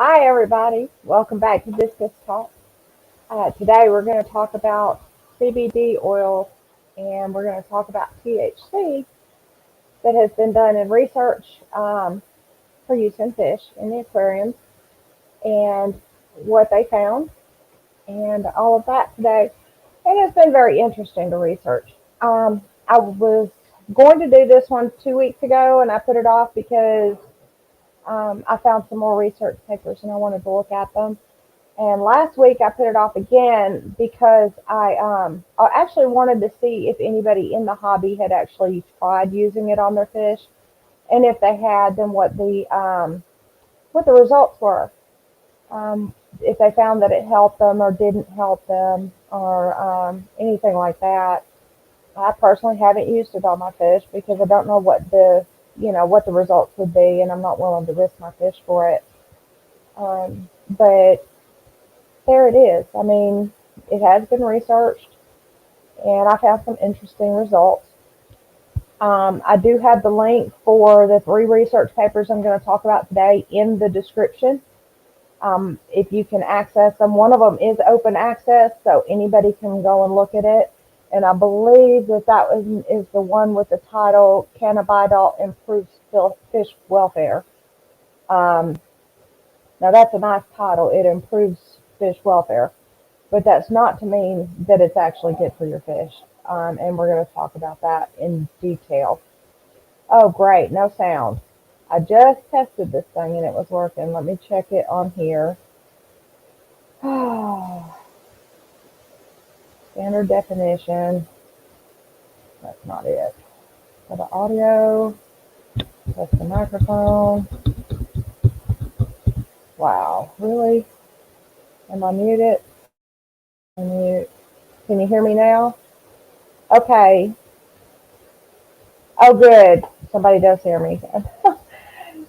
Hi, everybody. Welcome back to Discus Talk. Today, we're going to talk about CBD oil and we're going to talk about THC that has been done in research for use in fish in the aquariums and what they found and all of that today. And it's been very interesting to research. I was going to do this one 2 weeks ago and I put it off because I found some more research papers and I wanted to look at them. And last week I put it off again because I actually wanted to see if anybody in the hobby had actually tried using it on their fish, and if they had, then what the results were. If they found that it helped them or didn't help them or anything like that. I personally haven't used it on my fish because I don't know what the results would be, and I'm not willing to risk my fish for it. But there it is. I mean, it has been researched, and I found some interesting results. I do have the link for the 3 research papers I'm going to talk about today in the description. If you can access them, one of them is open access, so anybody can go and look at it. And I believe that is the one with the title "Cannabidiol Improves Fish Welfare." Um, Now that's a nice title. It improves fish welfare, but that's not to mean that it's actually good for your fish. And we're going to talk about that in detail. Oh, great. No sound. I just tested this thing and it was working. Let me check it on here. Standard definition. That's not it. For the audio, that's the microphone. Wow, really? Am I muted? Unmute. Can you hear me now? Okay. Oh, good. Somebody does hear me.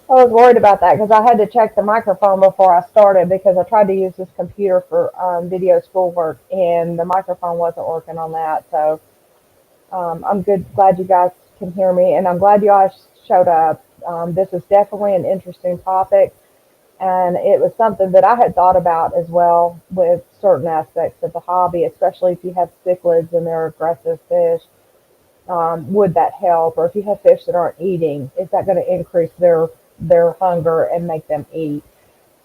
I was worried about that because I had to check the microphone before I started because I tried to use this computer for video schoolwork and the microphone wasn't working on that. So I'm glad you guys can hear me, and I'm glad you all showed up. This is definitely an interesting topic, and it was something that I had thought about as well with certain aspects of the hobby, especially if you have cichlids and they're aggressive fish. Would that help? Or if you have fish that aren't eating, is that going to increase their hunger and make them eat?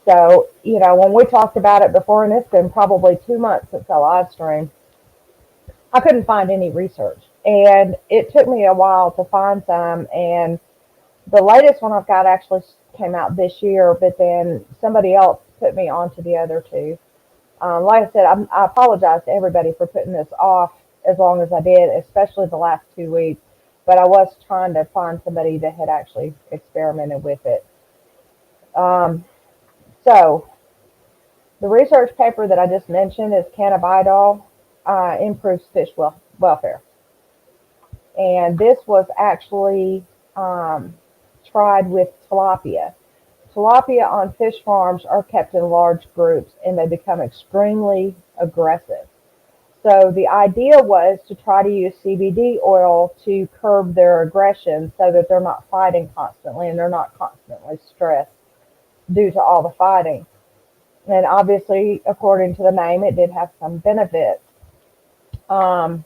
So, when we talked about it before, and it's been probably 2 months since I live streamed, I couldn't find any research. And it took me a while to find some. And the latest one I've got actually came out this year, but then somebody else put me onto the other two. Like I said, I apologize to everybody for putting this off as long as I did, especially the last 2 weeks. But I was trying to find somebody that had actually experimented with it. Um, so the research paper that I just mentioned is cannabidiol improves fish welfare. And this was actually tried with tilapia. Tilapia on fish farms are kept in large groups and they become extremely aggressive. So the idea was to try to use CBD oil to curb their aggression so that they're not fighting constantly and they're not constantly stressed due to all the fighting. And obviously, according to the name, it did have some benefits. Um,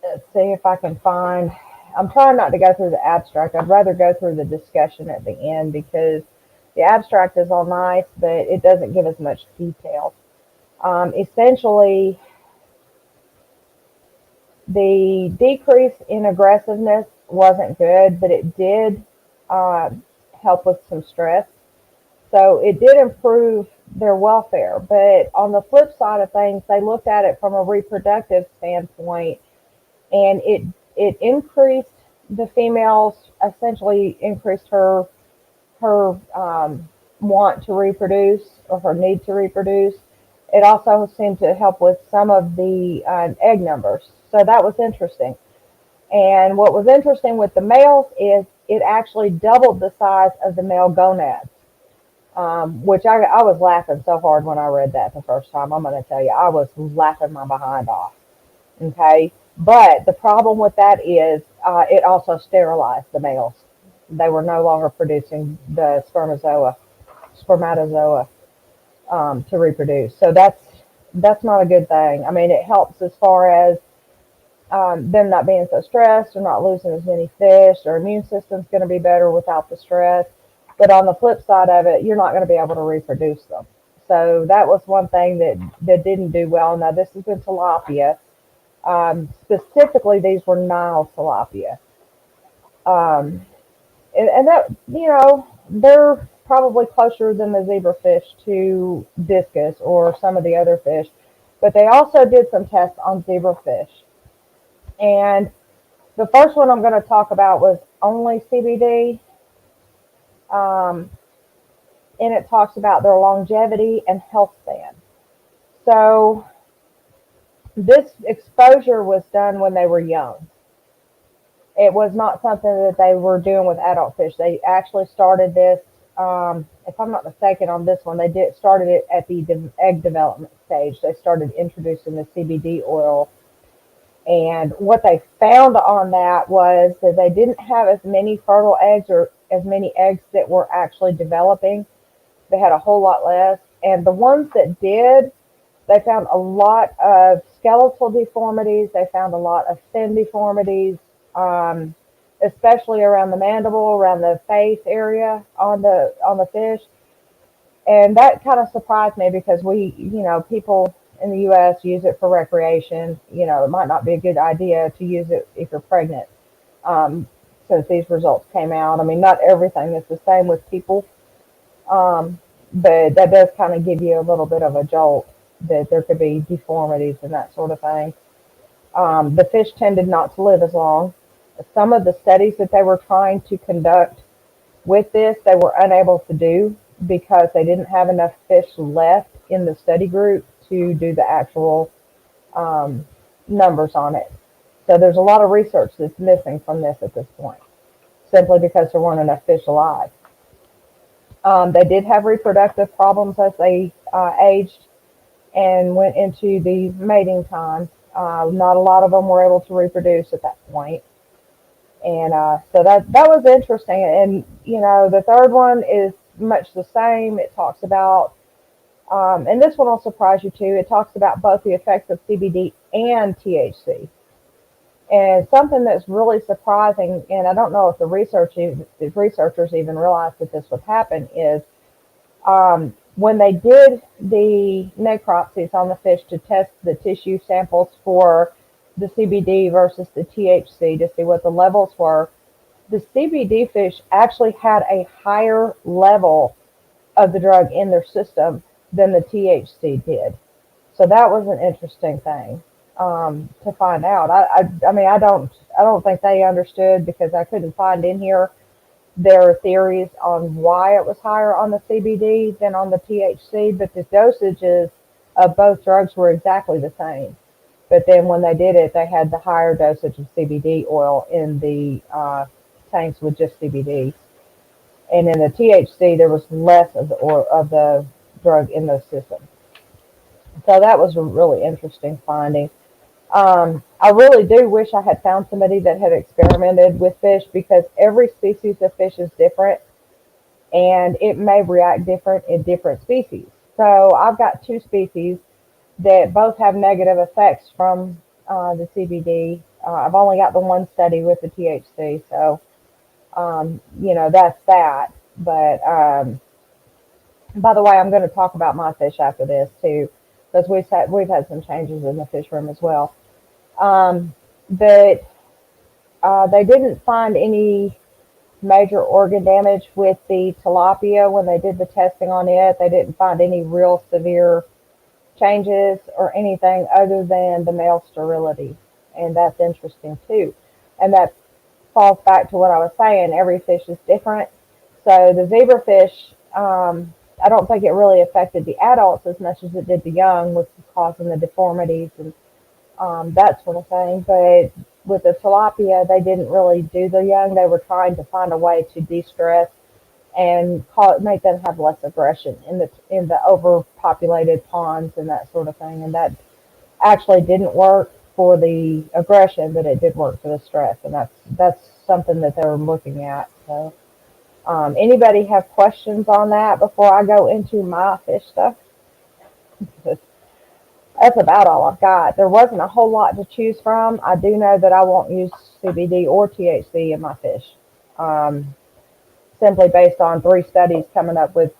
let's see if I can find. I'm trying not to go through the abstract. I'd rather go through the discussion at the end because the abstract is all nice, but it doesn't give as much detail. Essentially, the decrease in aggressiveness wasn't good, but it did help with some stress. So it did improve their welfare. But on the flip side of things, they looked at it from a reproductive standpoint, and it increased the females, essentially increased her want to reproduce or her need to reproduce. It also seemed to help with some of the egg numbers. So that was interesting. And what was interesting with the males is it actually doubled the size of the male gonads, which I was laughing so hard when I read that the first time. I'm going to tell you, I was laughing my behind off. Okay. But the problem with that is it also sterilized the males. they were no longer producing the spermatozoa to reproduce. So that's not a good thing. I mean, it helps as far as them not being so stressed or not losing as many fish. Their immune system's going to be better without the stress. But on the flip side of it, you're not going to be able to reproduce them. So that was one thing that didn't do well. Now, this has been tilapia. Specifically, these were Nile tilapia. Um, and that, they're probably closer than the zebrafish to discus or some of the other fish. But they also did some tests on zebrafish. And the first one I'm going to talk about was only CBD. Um, and it talks about their longevity and health span. So this exposure was done when they were young. It was not something that they were doing with adult fish. They actually started this, if I'm not mistaken, on this one, they started it at the egg development stage. They started introducing the CBD oil. And what they found on that was that they didn't have as many fertile eggs or as many eggs that were actually developing. They had a whole lot less. And the ones that did, they found a lot of skeletal deformities. They found a lot of fin deformities, especially around the mandible, around the face area on the fish. And that kind of surprised me because people in the U.S. use it for recreation. It might not be a good idea to use it if you're pregnant. Since these results came out, I mean, not everything is the same with people, but that does kind of give you a little bit of a jolt that there could be deformities and that sort of thing. The fish tended not to live as long. Some of the studies that they were trying to conduct with this, they were unable to do because they didn't have enough fish left in the study group to do the actual numbers on it. So there's a lot of research that's missing from this at this point, simply because there weren't enough fish alive. They did have reproductive problems as they aged and went into the mating time. Not a lot of them were able to reproduce at that point. And so that was interesting. And, the third one is much the same. It talks about, and this one will surprise you too, it talks about both the effects of CBD and THC. And something that's really surprising, and I don't know if the researchers even realized that this would happen, is when they did the necropsies on the fish to test the tissue samples for the CBD versus the THC to see what the levels were, the CBD fish actually had a higher level of the drug in their system than the THC did. So that was an interesting thing to find out. I mean, I don't think they understood because I couldn't find in here their theories on why it was higher on the CBD than on the THC, but the dosages of both drugs were exactly the same. But then when they did it, they had the higher dosage of CBD oil in the tanks with just CBD. And in the THC, there was less of the oil, of the drug in those systems. So that was a really interesting finding. I really do wish I had found somebody that had experimented with fish because every species of fish is different and it may react different in different species. So I've got two species that both have negative effects from the CBD. I've only got the one study with the THC, so that's that. But by the way, I'm going to talk about my fish after this too, because we've had some changes in the fish room as well. But they didn't find any major organ damage with the tilapia when they did the testing on it. They didn't find any real severe changes or anything other than the male sterility. And that's interesting too. And that falls back to what I was saying. Every fish is different. So the zebrafish, I don't think it really affected the adults as much as it did the young, with causing the deformities and that sort of thing. But with the tilapia, they didn't really do the young. They were trying to find a way to de-stress and make them have less aggression in the overpopulated ponds and that sort of thing. And that actually didn't work for the aggression, but it did work for the stress. And that's something that they were looking at. So Anybody have questions on that before I go into my fish stuff? That's about all I've got. There wasn't a whole lot to choose from. I do know that I won't use CBD or THC in my fish, um, simply based on 3 studies coming up with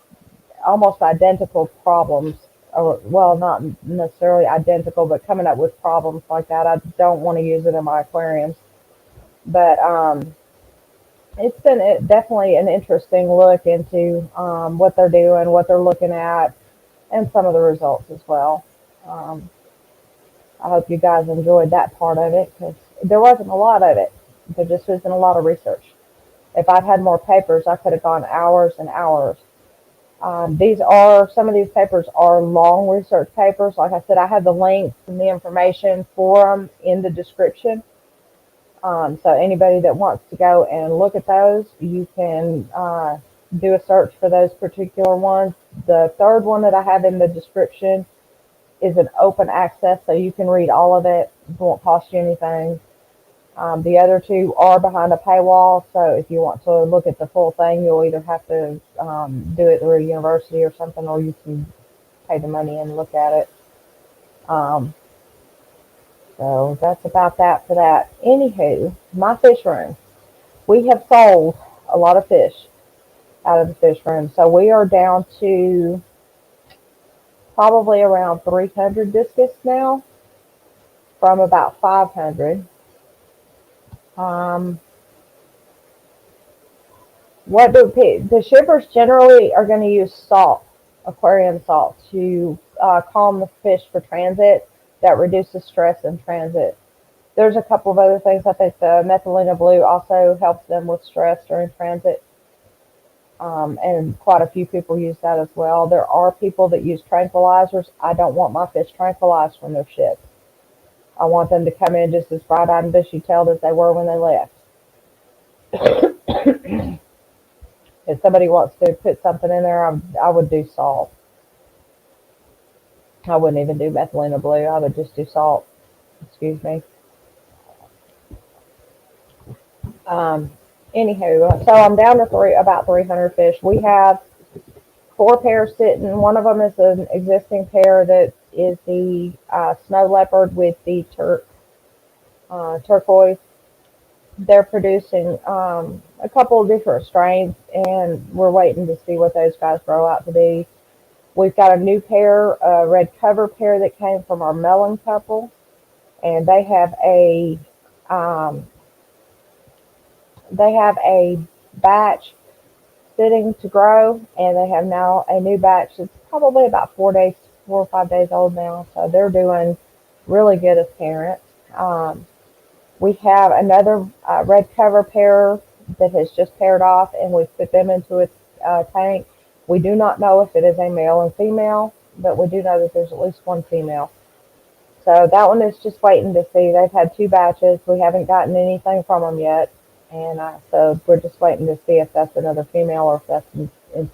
almost identical problems. Or, well, not necessarily identical, but coming up with problems like that. I don't want to use it in my aquariums. But it's been definitely an interesting look into what they're doing, what they're looking at, and some of the results as well. Um, I hope you guys enjoyed that part of it because there wasn't a lot of it. There just wasn't a lot of research. If I'd had more papers, I could have gone hours and hours. Some of these papers are long research papers. Like I said, I have the links and the information for them in the description. So anybody that wants to go and look at those, you can do a search for those particular ones. The third one that I have in the description is an open access, so you can read all of it. It won't cost you anything. The other 2 are behind a paywall, so if you want to look at the full thing, you'll either have to do it through a university or something, or you can pay the money and look at it. Um, so that's about that for that. Anywho, my fish room. We have sold a lot of fish out of the fish room, so we are down to probably around 300 discus now from about 500. Um, what do the shippers generally are going to use salt, aquarium salt, to calm the fish for transit. That reduces stress in transit. There's a couple of other things. I think the methylene blue also helps them with stress during transit. And quite a few people use that as well. There are people that use tranquilizers. I don't want my fish tranquilized when they're shipped. I want them to come in just as bright-eyed and bushy-tailed as they were when they left. If somebody wants to put something in there, I would do salt. I wouldn't even do methylene blue. I would just do salt. Excuse me. Um, Anywho, so I'm down to about 300 fish. We have 4 pairs sitting. One of them is an existing pair that is the snow leopard with the turquoise. They're producing a couple of different strains, and we're waiting to see what those guys grow out to be. We've got a new pair, a red cover pair that came from our melon couple, and they have um, a batch sitting to grow, and they have now a new batch that's probably about 4 or 5 days old now. So they're doing really good as parents. We have another red cover pair that has just paired off, and we've put them into a tank. We do not know if it is a male and female, but we do know that there's at least one female. So that one is just waiting to see. They've had 2 batches. We haven't gotten anything from them yet. And so we're just waiting to see if that's another female or if that's in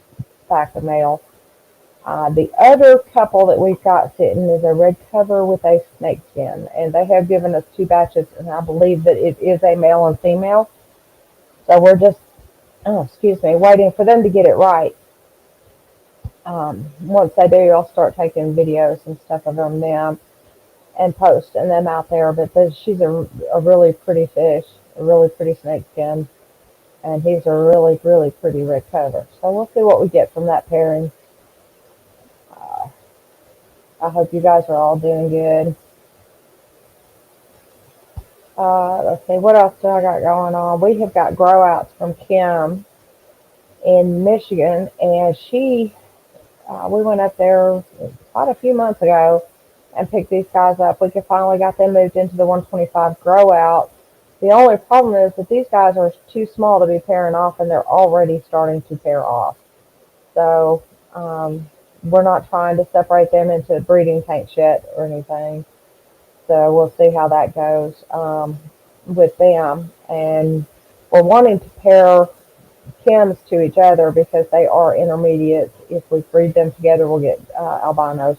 fact a male. The other couple that we've got sitting is a red cover with a snake skin. And they have given us 2 batches, and I believe that it is a male and female. So we're just, waiting for them to get it right. Once they do, I'll start taking videos and stuff of them and posting them out there. But she's a really pretty fish, a really pretty snake skin, and he's a really, really pretty red cover. So we'll see what we get from that pairing. I hope you guys are all doing good. Let's see, what else do I got going on? We have got grow outs from Kim in Michigan, and we went up there quite a few months ago and picked these guys up. We finally got them moved into the 125 grow out. The only problem is that these guys are too small to be pairing off, and they're already starting to pair off. So we're not trying to separate them into breeding tanks yet or anything. So we'll see how that goes with them. And we're wanting to pair Kims to each other because they are intermediates. If we breed them together, we'll get albinos.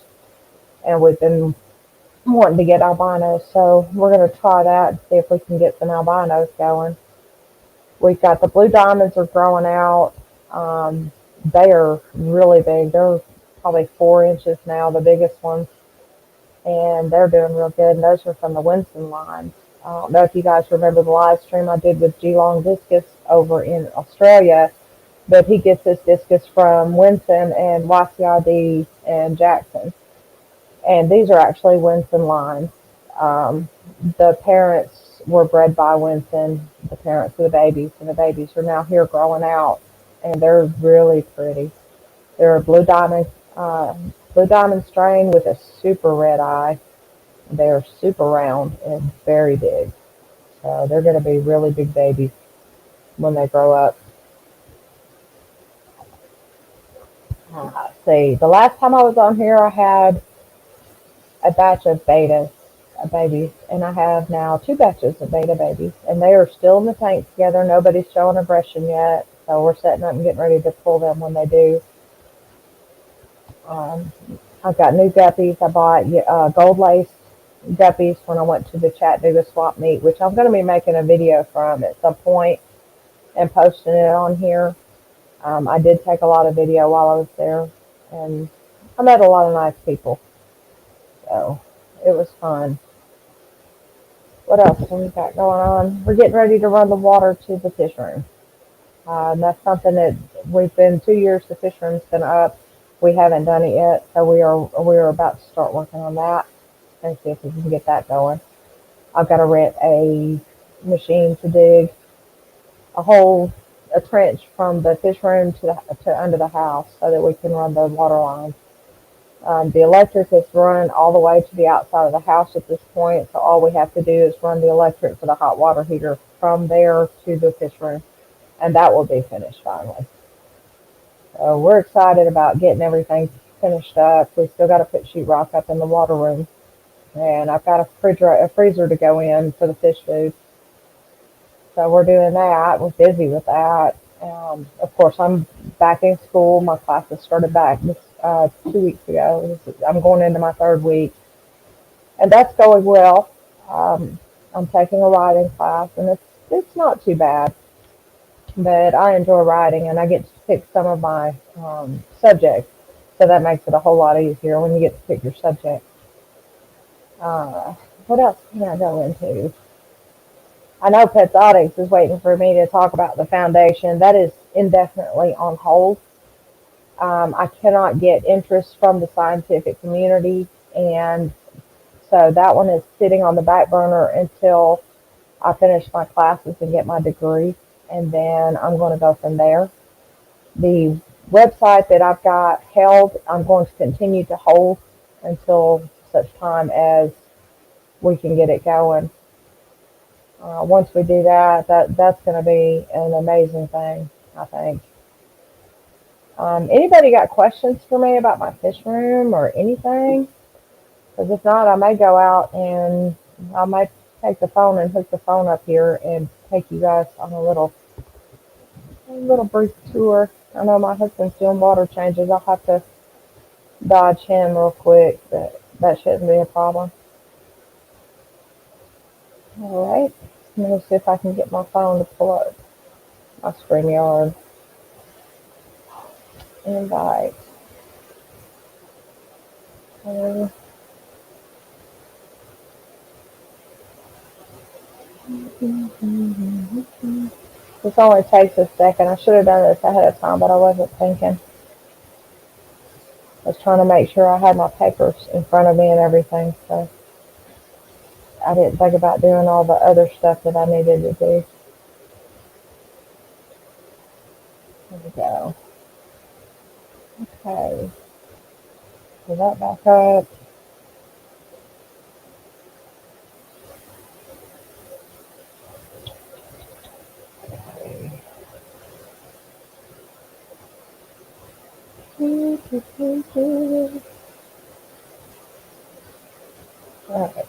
And we've been wanting to get albinos, so we're going to try that and see if we can get some albinos going. We've got the blue diamonds are growing out. They are really big. They're probably 4 inches now, the biggest ones, and they're doing real good. And those are from the Winston line. I don't know if you guys remember the live stream I did with Geelong Discus over in Australia, but he gets his discus from Winston and YCID and Jackson. And these are actually Winston lines. Um, the parents were bred by Winston, the parents of the babies, and the babies are now here growing out, and they're really pretty. They're a blue diamond strain with a super red eye. They're super round and very big. So they're going to be really big babies when they grow up. See, the last time I was on here, I had a batch of beta babies, and I have now two batches of beta babies, and they are still in the tank together. Nobody's showing aggression yet, so we're setting up and getting ready to pull them when they do. Um, I've got new guppies. I bought gold lace guppies when I went to the Chattanooga swap meet, which I'm going to be making a video from at some point and posting it on here. I did take a lot of video while I was there, and I met a lot of nice people, so it was fun. What else have we got going on? We're getting ready to run the water to the fish room. That's something that we've been 2 years. The fish room's been up. We haven't done it yet, so we are about to start working on that and see if we can get that going. I've got to rent a machine to dig a hole, a trench from the fish room to under the house so that we can run the water line. The electric is run all the way to the outside of the house at this point, so all we have to do is run the electric for the hot water heater from there to the fish room, and that will be finished finally. So we're excited about getting everything finished up. We still got to put sheetrock up in the water room, and I've got a freezer to go in for the fish food. So we're doing that. We're busy with that. Of course, I'm back in school. My classes started back 2 weeks ago. I'm going into my third week, and that's going well. I'm taking a writing class, and it's not too bad. But I enjoy writing, and I get to pick some of my subjects, so that makes it a whole lot easier when you get to pick your subject. Uh, what else can I go into? I know Petzotics is waiting for me to talk about the foundation. That is indefinitely on hold. I cannot get interest from the scientific community, and so that one is sitting on the back burner until I finish my classes and get my degree, and then I'm going to go from there. The website that I've got held, I'm going to continue to hold until such time as we can get it going. Once we do that, that's going to be an amazing thing, I think. Anybody got questions for me about my fish room or anything? Because if not, I may go out and I might take the phone and hook the phone up here and take you guys on a little brief tour. I know my husband's doing water changes. I'll have to dodge him real quick, but that shouldn't be a problem. All right. Let me see if I can get my phone to pull up my StreamYard invite. Uh, This only takes a second. I should have done this ahead of time, but I wasn't thinking. I was trying to make sure I had my papers in front of me and everything, so I didn't think about doing all the other stuff that I needed to do. There we go. Okay. Pull that back up. Alright.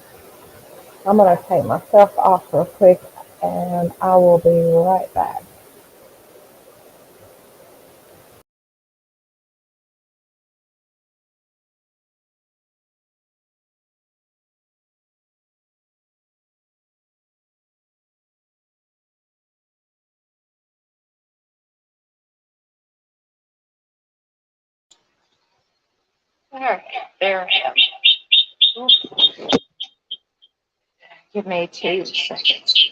I'm going to take myself off real quick, and I will be right back. Alright, there I am. Give me 2 seconds.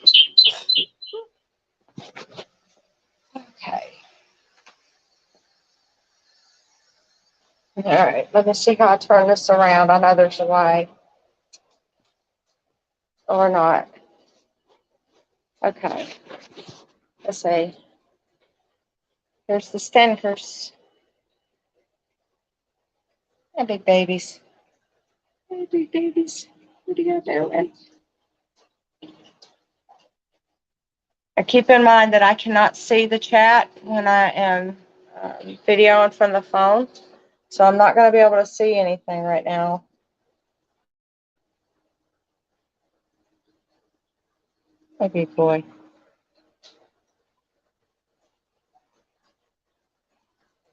Okay. Alright, let me see how I turn this around. I know there's a way. Or not. Okay. Let's see. There's the stinkers. Hey, big babies. Hey, big babies. What are you doing? Keep in mind that I cannot see the chat when I am videoing from the phone. So I'm not going to be able to see anything right now. Hey, big boy.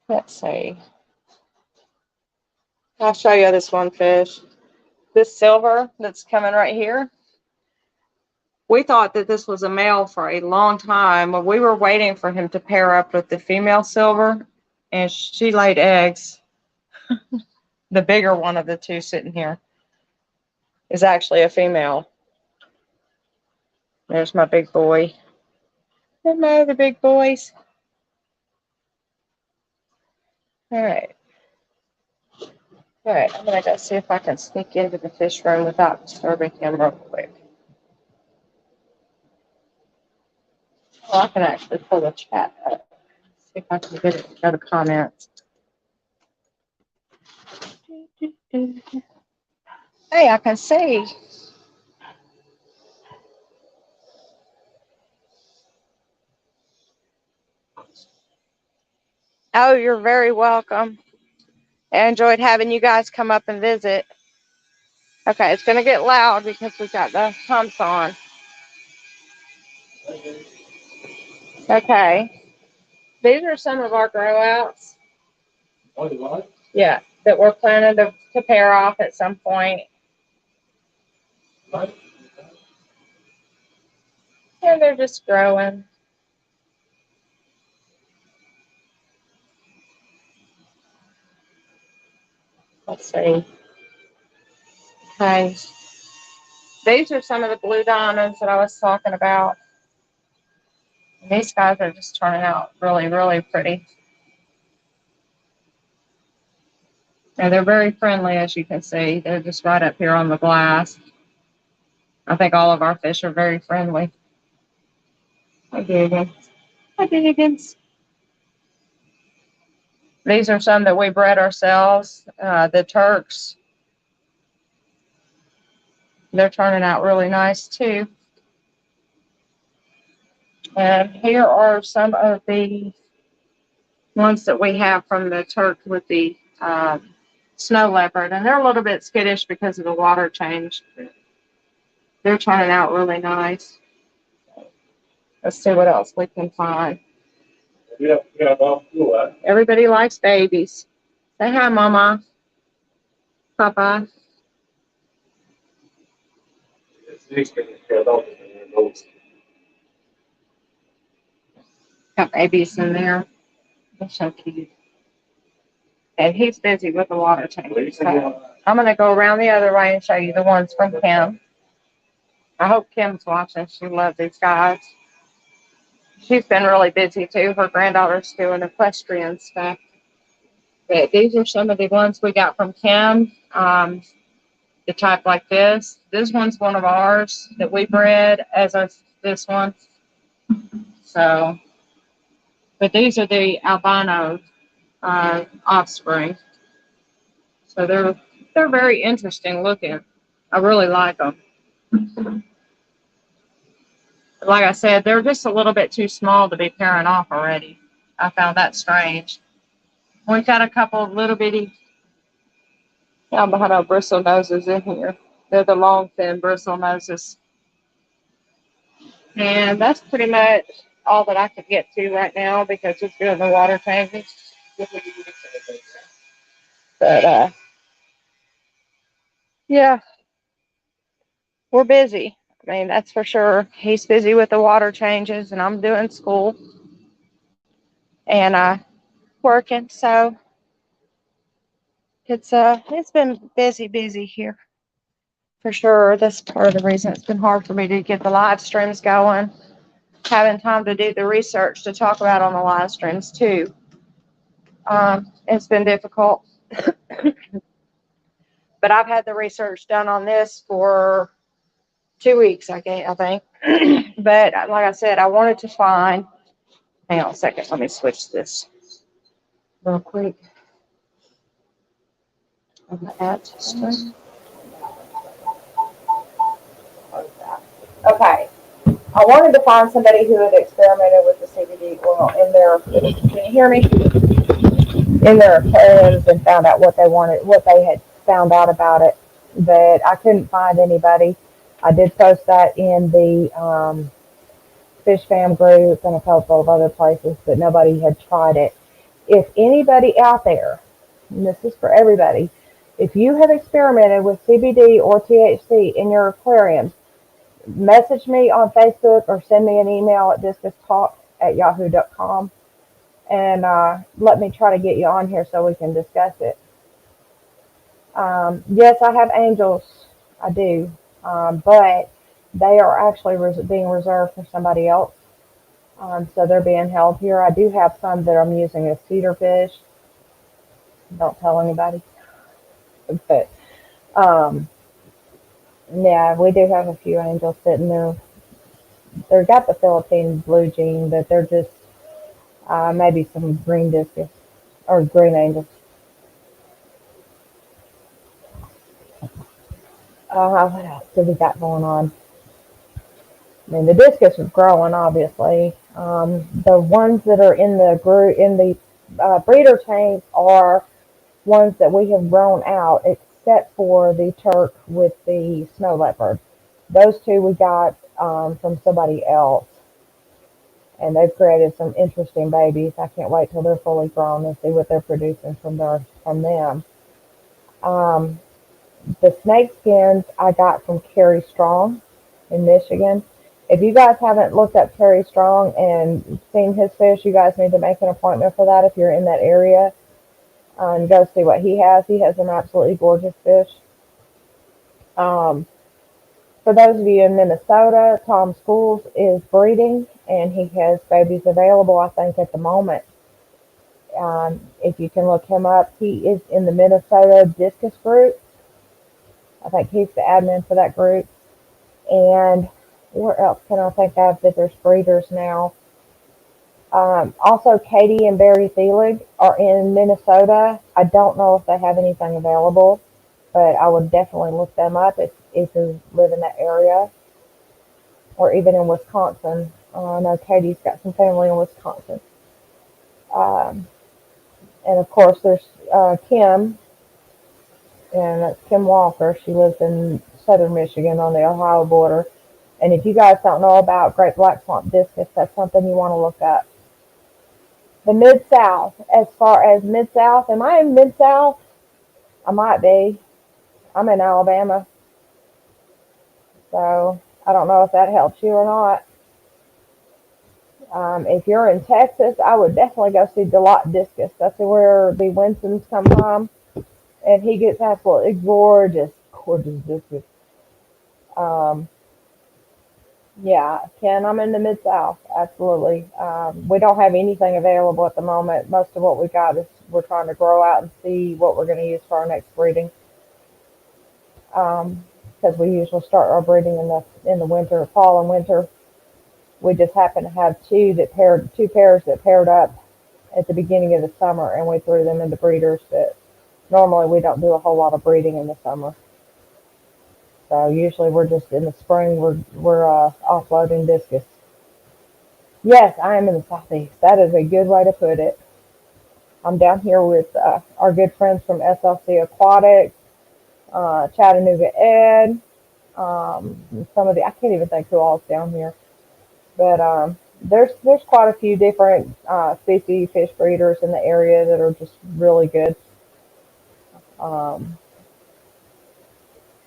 Let's see. I'll show you this one fish. This silver that's coming right here. We thought that this was a male for a long time. We were waiting for him to pair up with the female silver, and she laid eggs. The bigger one of the two sitting here is actually a female. There's my big boy. Hello, the big boys. All right. All right, I'm going to go see if I can sneak into the fish room without disturbing him real quick. Well, I can actually pull the chat up. See if I can get it to go to comments. Hey, I can see. Oh, you're very welcome. I enjoyed having you guys come up and visit. Okay, it's going to get loud because we've got the pumps on. Okay. These are some of our grow outs. Oh, what? Yeah, that we're planning to pair off at some point. What? And they're just growing. Let's see. Okay. These are some of the blue diamonds that I was talking about. And these guys are just turning out really, really pretty. And they're very friendly, as you can see. They're just right up here on the glass. I think all of our fish are very friendly. Hi, Diggins. Hi, Diggins. These are some that we bred ourselves. The Turks. They're turning out really nice, too. And here are some of the ones that we have from the Turk with the snow leopard. And they're a little bit skittish because of the water change. They're turning out really nice. Let's see what else we can find. Yeah, everybody likes babies. Say hi, Mama. Papa. Got babies in there. They're so cute. And he's busy with the water tank. So I'm going to go around the other way and show you the ones from Kim. I hope Kim's watching. She loves these guys. She's been really busy too. Her granddaughter's doing equestrian stuff. But these are some of the ones we got from Kim. The type like this. This one's one of ours that we bred, as is this one. So, but these are the albino offspring. So they're very interesting looking. I really like them. Like I said, they're just a little bit too small to be pairing off already. I found that strange. We've got a couple of little bitty albino bristle noses in here. They're the long, thin bristle noses. And that's pretty much all that I could get to right now because it's doing the water changes. But, yeah, we're busy. I mean, that's for sure. He's busy with the water changes, and I'm doing school and working. So It's been busy here for sure. That's part of the reason it's been hard for me to get the live streams going. Having time to do the research to talk about on the live streams too. It's been difficult, but I've had the research done on this for 2 weeks, I think. But like I said, I wanted to find. Hang on a second. Let me switch this real quick. Okay. I wanted to find somebody who had experimented with the CBD oil in their. Can you hear me? In their aquariums and found out what they had found out about it. But I couldn't find anybody. I did post that in the Fish Fam group and a couple of other places, but nobody had tried it. If anybody out there, and this is for everybody, if you have experimented with CBD or THC in your aquariums, message me on Facebook or send me an email at discustalk@yahoo.com and let me try to get you on here so we can discuss it. Yes, I have angels. I do. But they are actually being reserved for somebody else. So they're being held here. I do have some that I'm using as cedar fish. Don't tell anybody. But yeah, we do have a few angels sitting there. They've got the Philippine blue gene, but they're just maybe some green discus or green angels. What else do we got going on? I mean, the discus is growing, obviously. The ones that are in the breeder tanks are ones that we have grown out, except for the Turk with the snow leopard. Those two we got from somebody else, and they've created some interesting babies. I can't wait till they're fully grown and see what they're producing from them. The snake skins I got from Kerry Strong in Michigan. If you guys haven't looked up Kerry Strong and seen his fish, you guys need to make an appointment for that if you're in that area and go see what he has. He has some absolutely gorgeous fish. For those of you in Minnesota, Tom Schools is breeding and he has babies available, I think, at the moment. If you can look him up, he is in the Minnesota Discus group. I think he's the admin for that group. And where else can I think of that there's breeders now? Also, Katie and Barry Thielig are in Minnesota. I don't know if they have anything available, but I would definitely look them up if you live in that area, or even in Wisconsin. I know Katie's got some family in Wisconsin. And of course, there's Kim, and that's Kim Walker. She lives in southern Michigan on the Ohio border. And if you guys don't know about Great Black Swamp Discus, that's something you want to look up. The Mid-South, as far as Mid-South, am I in Mid-South? I might be. I'm in Alabama. So I don't know if that helps you or not. If you're in Texas, I would definitely go see Delot Discus. That's where the Winsons come from. And he gets absolutely gorgeous discus. Yeah, Ken, I'm in the Mid-South, absolutely. We don't have anything available at the moment. Most of what we got is we're trying to grow out and see what we're going to use for our next breeding. Because we usually start our breeding in the winter, fall and winter. We just happen to have two pairs that paired up at the beginning of the summer, and we threw them into breeders. But normally we don't do a whole lot of breeding in the summer. So usually we're just in the spring, we're offloading discus. Yes, I am in the Southeast. That is a good way to put it. I'm down here with our good friends from SLC Aquatics, Chattanooga Ed, I can't even think who all's down here. But there's quite a few different species fish breeders in the area that are just really good.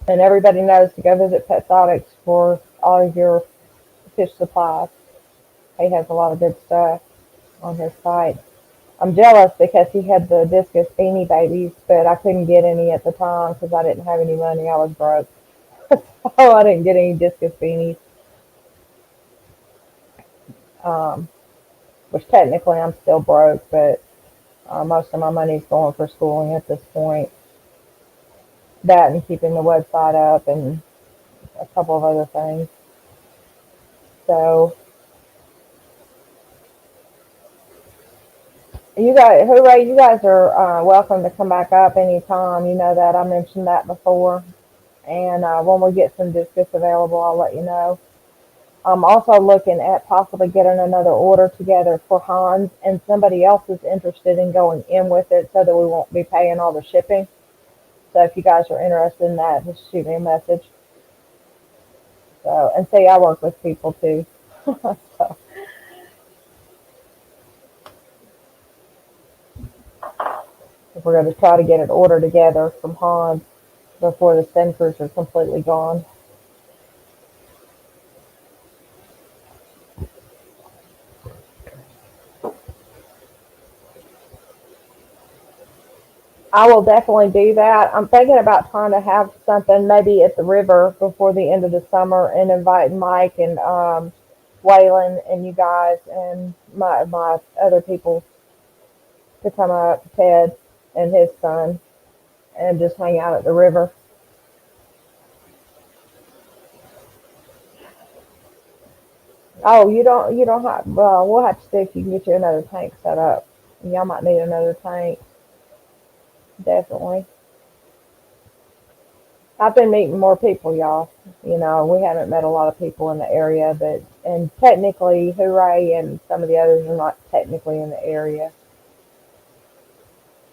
And everybody knows to go visit Petsotics for all of your fish supplies. He has a lot of good stuff on his site. I'm jealous because he had the Discus beanie babies, but I couldn't get any at the time because I didn't have any money. I was broke. So I didn't get any Discus beanies, um, which technically I'm still broke, but most of my money's going for schooling at this point. That and keeping the website up and a couple of other things. So you guys, hooray! You guys are welcome to come back up anytime. You know that I mentioned that before, and when we get some Discus available, I'll let you know. I'm also looking at possibly getting another order together for Hans, and somebody else is interested in going in with it so that we won't be paying all the shipping. So if you guys are interested in that, just shoot me a message. So, and see, I work with people too. So we're going to try to get an order together from Hans before the sensors are completely gone. I will definitely do that. I'm thinking about trying to have something maybe at the river before the end of the summer and inviting Mike and Waylon and you guys and my other people to come up, Ted and his son, and just hang out at the river. Oh, you don't have. Well, we'll have to see if you can get you another tank set up. Y'all might need another tank, definitely. I've been meeting more people, y'all. You know, we haven't met a lot of people in the area, but and technically, Hooray and some of the others are not technically in the area.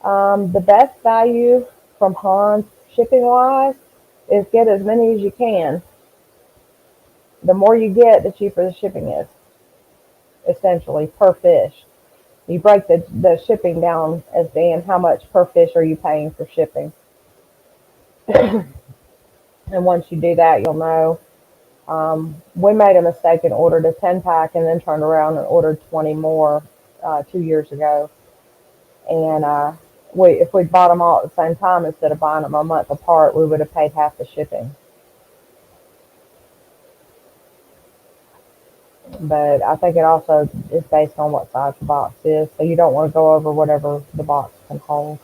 The best value from Hans shipping wise is get as many as you can. The more you get, the cheaper the shipping is, essentially per fish. You break the shipping down as being how much per fish are you paying for shipping. And once you do that, you'll know. We made a mistake and ordered a 10 pack and then turned around and ordered 20 more 2 years ago. And if we'd bought them all at the same time instead of buying them a month apart, we would have paid half the shipping. But I think it also is based on what size the box is. So you don't want to go over whatever the box can hold.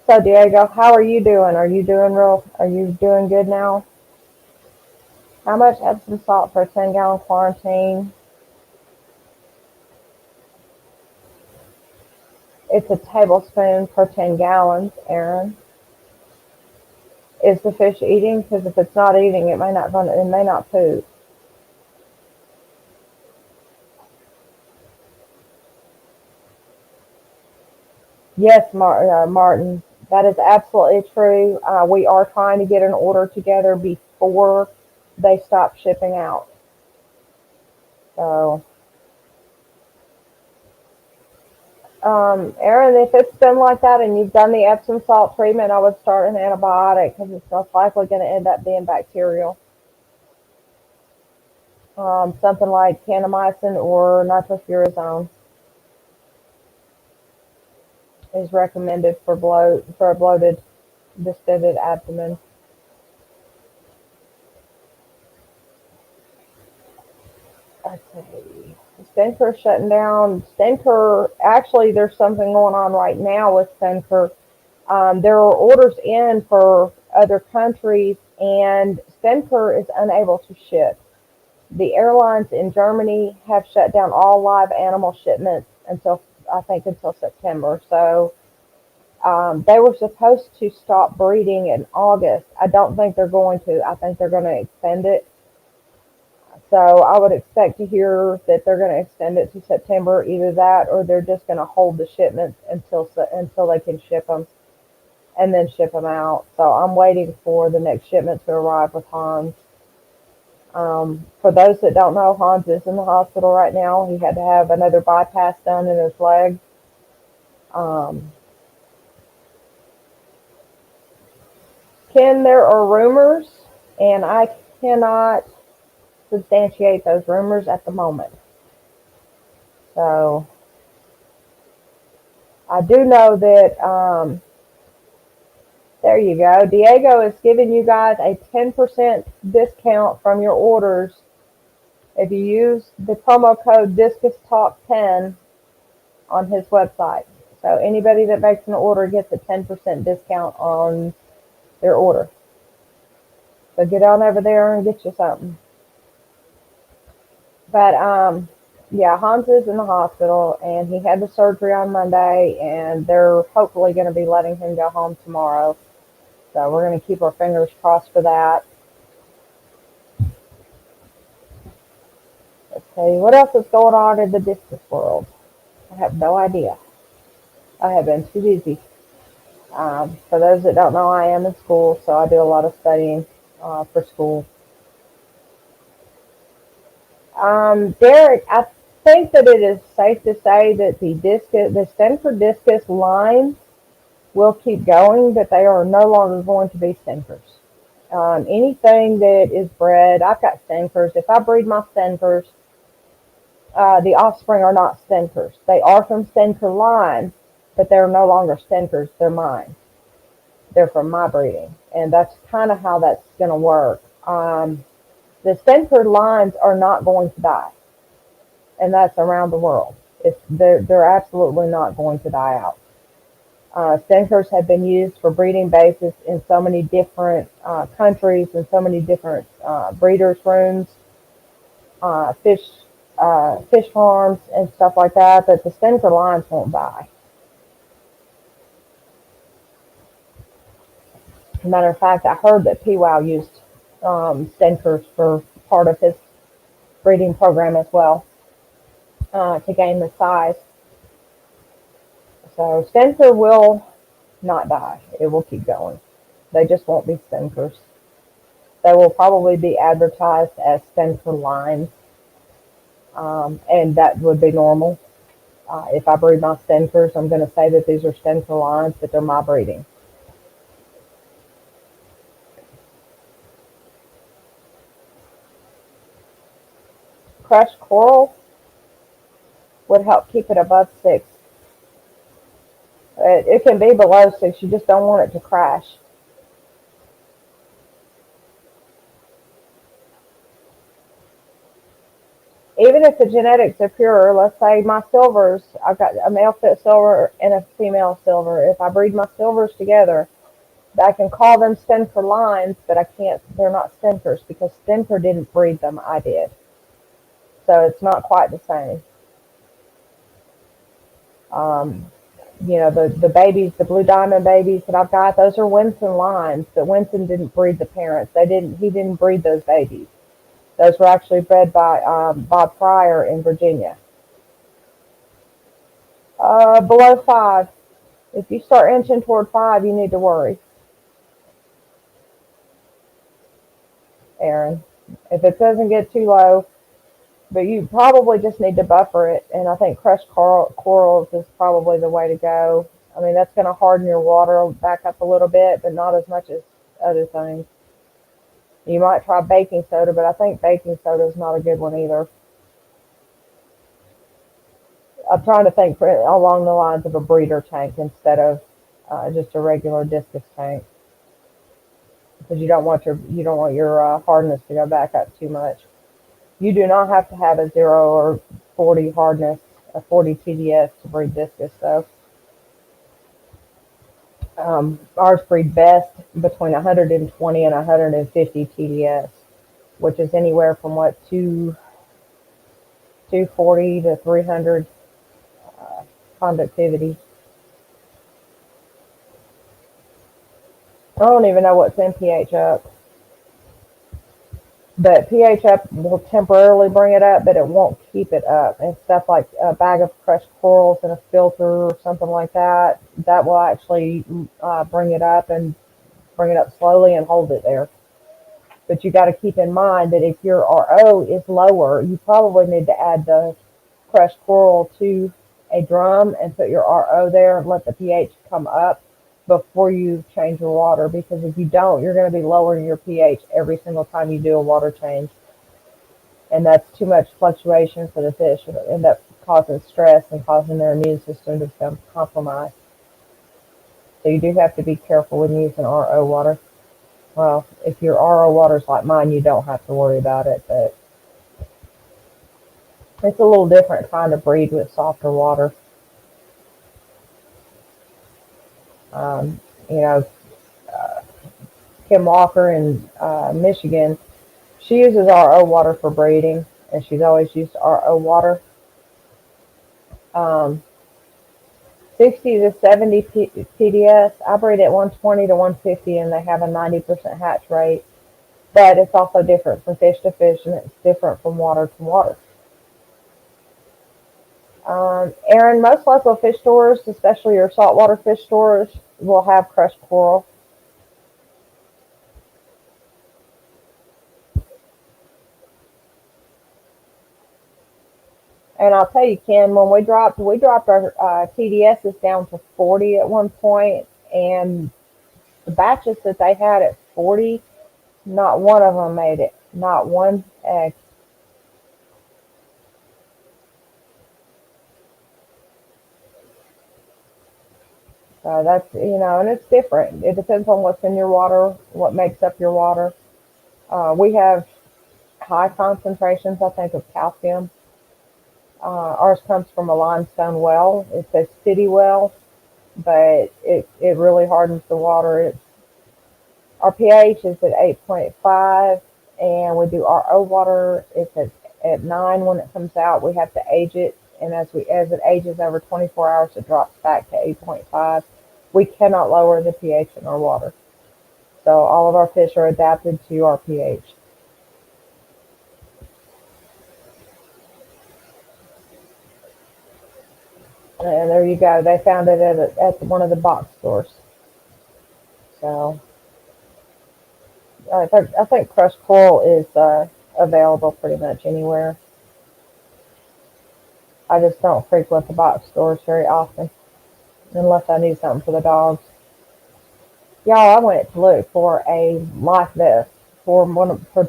So Diego, how are you doing? Are you doing good now? How much Epsom salt for a 10-gallon quarantine? It's a tablespoon per 10 gallons, Aaron. Is the fish eating? Because if it's not eating, it may not poop. Yes, Martin, that is absolutely true. We are trying to get an order together before they stop shipping out. So, Aaron, if it's been like that and you've done the Epsom salt treatment, I would start an antibiotic because it's most likely going to end up being bacterial. Something like kanamycin or nitrofurazone is recommended for a bloated, distended abdomen. Let's see. Stenker shutting down. Stenker, actually, there's something going on right now with Stenker. There are orders in for other countries, and Stenker is unable to ship. The airlines in Germany have shut down all live animal shipments until, I think, until September. So they were supposed to stop breeding in August. I don't think they're going to. I think they're going to extend it. So I would expect to hear that they're going to extend it to September, either that or they're just going to hold the shipments until they can ship them and then ship them out. So I'm waiting for the next shipment to arrive with Hans. For those that don't know, Hans is in the hospital right now. He had to have another bypass done in his leg. Um, Ken, there are rumors, and I cannot substantiate those rumors at the moment. So I do know that, there you go. Diego is giving you guys a 10% discount from your orders if you use the promo code Discus Talk 10 on his website. So anybody that makes an order gets a 10% discount on their order. So get on over there and get you something. But yeah, Hans is in the hospital, and he had the surgery on Monday, and they're hopefully going to be letting him go home tomorrow. So we're going to keep our fingers crossed for that. Let's see, what else is going on in the discus world? I have no idea. I have been too busy. For those that don't know, I am in school, so I do a lot of studying for school. Derek, I think that it is safe to say that the Stenford discus line will keep going, but they are no longer going to be Stenkers. Anything that is bred, I've got Stenkers. If I breed my Stenkers, the offspring are not Stenkers. They are from Stenker lines, but they're no longer Stenkers. They're mine. They're from my breeding, and that's kind of how that's going to work. The Stenker lines are not going to die, and that's around the world. They're absolutely not going to die out. Stenkers have been used for breeding basis in so many different countries and so many different breeders' rooms, fish farms, and stuff like that. But the Stenker lines won't die. As a matter of fact, I heard that PWOW used Stenkers for part of his breeding program as well to gain the size. So Stenker will not die. It will keep going. They just won't be Stenkers. They will probably be advertised as Stenker lines, and that would be normal. If I breed my Stenkers, I'm going to say that these are Stenker lines, but they're my breeding. Crushed coral would help keep it above 6. It can be below 6. You just don't want it to crash. Even if the genetics are pure, let's say my silvers, I've got a male fit silver and a female silver. If I breed my silvers together, I can call them Stenker lines, but I can't, they're not Stenkers because Stenker didn't breed them, I did. So it's not quite the same. The babies, the blue diamond babies that I've got, those are Winston lines, but Winston didn't breed the parents. He didn't breed those babies. Those were actually bred by Bob Pryor in Virginia. Below 5. If you start inching toward 5, you need to worry, Aaron. If it doesn't get too low, but you probably just need to buffer it, and I think crushed corals is probably the way to go. I mean, that's going to harden your water back up a little bit, but not as much as other things. You might try baking soda, but I think baking soda is not a good one either. I'm trying to think along the lines of a breeder tank instead of just a regular discus tank, because you don't want your hardness to go back up too much. You do not have to have a 0 or 40 hardness, a 40 TDS to breed discus, though. Ours breed best between 120 and 150 TDS, which is anywhere from 240 to 300 conductivity. I don't even know what's in pH up. But pH up will temporarily bring it up, but it won't keep it up. And stuff like a bag of crushed corals and a filter or something like that, that will actually bring it up and bring it up slowly and hold it there. But you got to keep in mind that if your RO is lower, you probably need to add the crushed coral to a drum and put your RO there and let the pH come up before you change your water, because if you don't, you're going to be lowering your pH every single time you do a water change. and that's too much fluctuation for the fish. It'll end up causing stress and causing their immune system to become compromised. So you do have to be careful when using RO water. Well, if your RO water's like mine, you don't have to worry about it, but it's a little different trying to breed with softer water. Um, you know, uh, Kim Walker in Michigan, she uses RO water for breeding, and she's always used RO water. Um, 60 to 70 PDS. I breed at 120 to 150, and they have a 90% hatch rate. But it's also different from fish to fish, and it's different from water to water. Aaron, most local fish stores, especially your saltwater fish stores, will have crushed coral. And I'll tell you, Ken, when we dropped our TDSs down to 40 at one point, and the batches that they had at 40, not one of them made it. Not one egg. So that's, and it's different. It depends on what's in your water, what makes up your water. We have high concentrations, I think, of calcium. Ours comes from a limestone well. It's a city well, but it really hardens the water. Our pH is at 8.5, and we do our O water. It's at 9 when it comes out. We have to age it, and as it ages over 24 hours, it drops back to 8.5. We cannot lower the pH in our water. So all of our fish are adapted to our pH. And there you go. They found it at one of the box stores. So I think crushed coral is available pretty much anywhere. I just don't frequent the box stores very often unless I need something for the dogs. Y'all, I went to look for a life vest for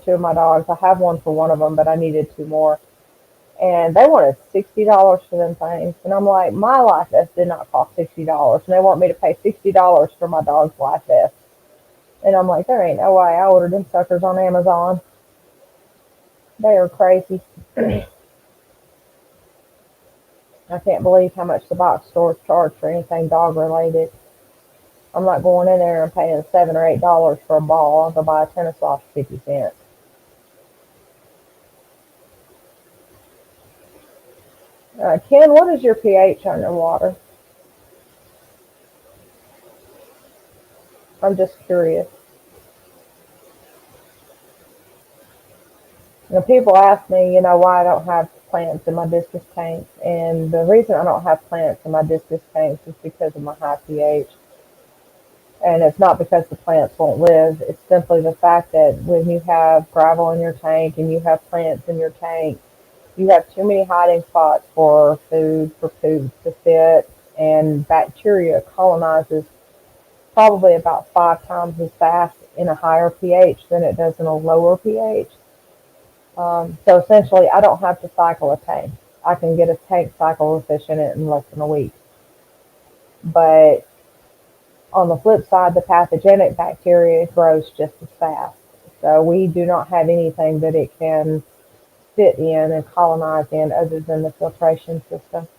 two of my dogs. I have one for one of them, but I needed two more, and they wanted $60 for them things. And I'm like, my life vest did not cost $60, and they want me to pay $60 for my dog's life vest. And I'm like, there ain't no way. I ordered them suckers on Amazon. They are crazy. I can't believe how much the box stores charge for anything dog related. I'm not going in there and paying $7 or $8 for a ball. I'll go buy a tennis ball for 50 cents. Ken, what is your pH underwater? I'm just curious. People ask me, why I don't have plants in my discus tanks, and the reason I don't have plants in my discus tanks is because of my high pH. And it's not because the plants won't live. It's simply the fact that when you have gravel in your tank and you have plants in your tank, you have too many hiding spots for food, for poop to fit, and bacteria colonizes probably about 5 times as fast in a higher pH than it does in a lower pH. So essentially, I don't have to cycle a tank. I can get a tank cycle of fish in it in less than a week. But on the flip side, the pathogenic bacteria grows just as fast. So we do not have anything that it can fit in and colonize in other than the filtration system.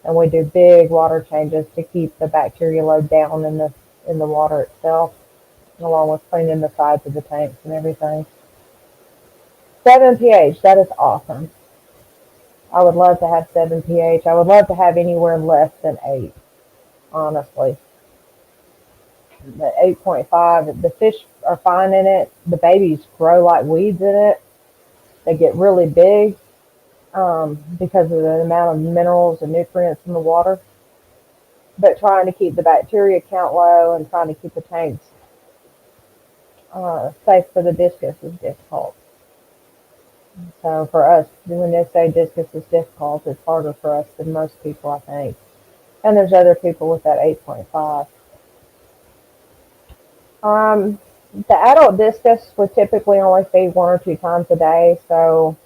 And we do big water changes to keep the bacteria load down in the water itself, along with cleaning the sides of the tanks and everything. 7 pH, that is awesome. I would love to have 7 pH. I would love to have anywhere less than 8, honestly. The 8.5, the fish are fine in it. The babies grow like weeds in it. They get really big because of the amount of minerals and nutrients in the water. But trying to keep the bacteria count low and trying to keep the tanks safe for the discus is difficult. So for us, when they say discus is difficult, it's harder for us than most people, I think. And there's other people with that 8.5. The adult discus would typically only feed 1 or 2 times a day, so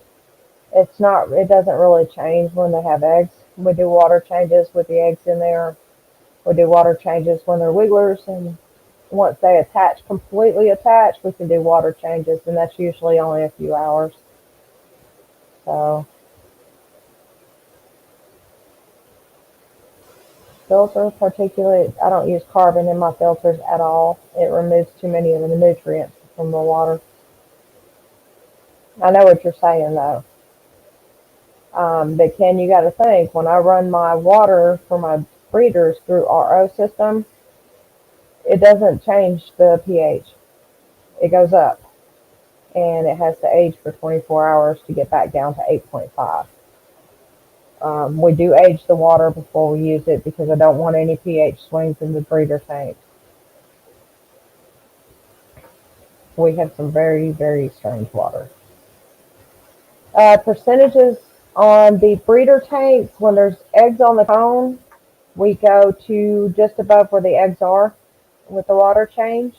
It doesn't really change when they have eggs. We do water changes with the eggs in there. We do water changes when they're wigglers, and once they completely attach, we can do water changes, and that's usually only a few hours. So, filter particulate, I don't use carbon in my filters at all. It removes too many of the nutrients from the water. I know what you're saying though. But Ken, you got to think, when I run my water for my breeders through RO system, it doesn't change the pH. It goes up, and it has to age for 24 hours to get back down to 8.5. We do age the water before we use it because I don't want any pH swings in the breeder tank. We have some very, very strange water. Percentages on the breeder tanks, when there's eggs on the cone, we go to just above where the eggs are with the water change.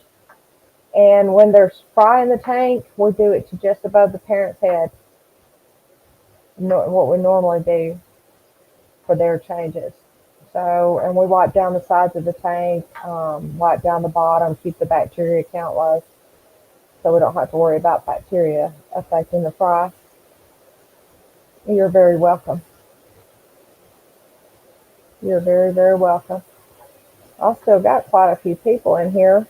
And when there's fry in the tank, we do it to just above the parent's head. What we normally do for their changes. So, and we wipe down the sides of the tank, wipe down the bottom, keep the bacteria count low, so we don't have to worry about bacteria affecting the fry. You're very welcome. You're very, very welcome. I've still got quite a few people in here.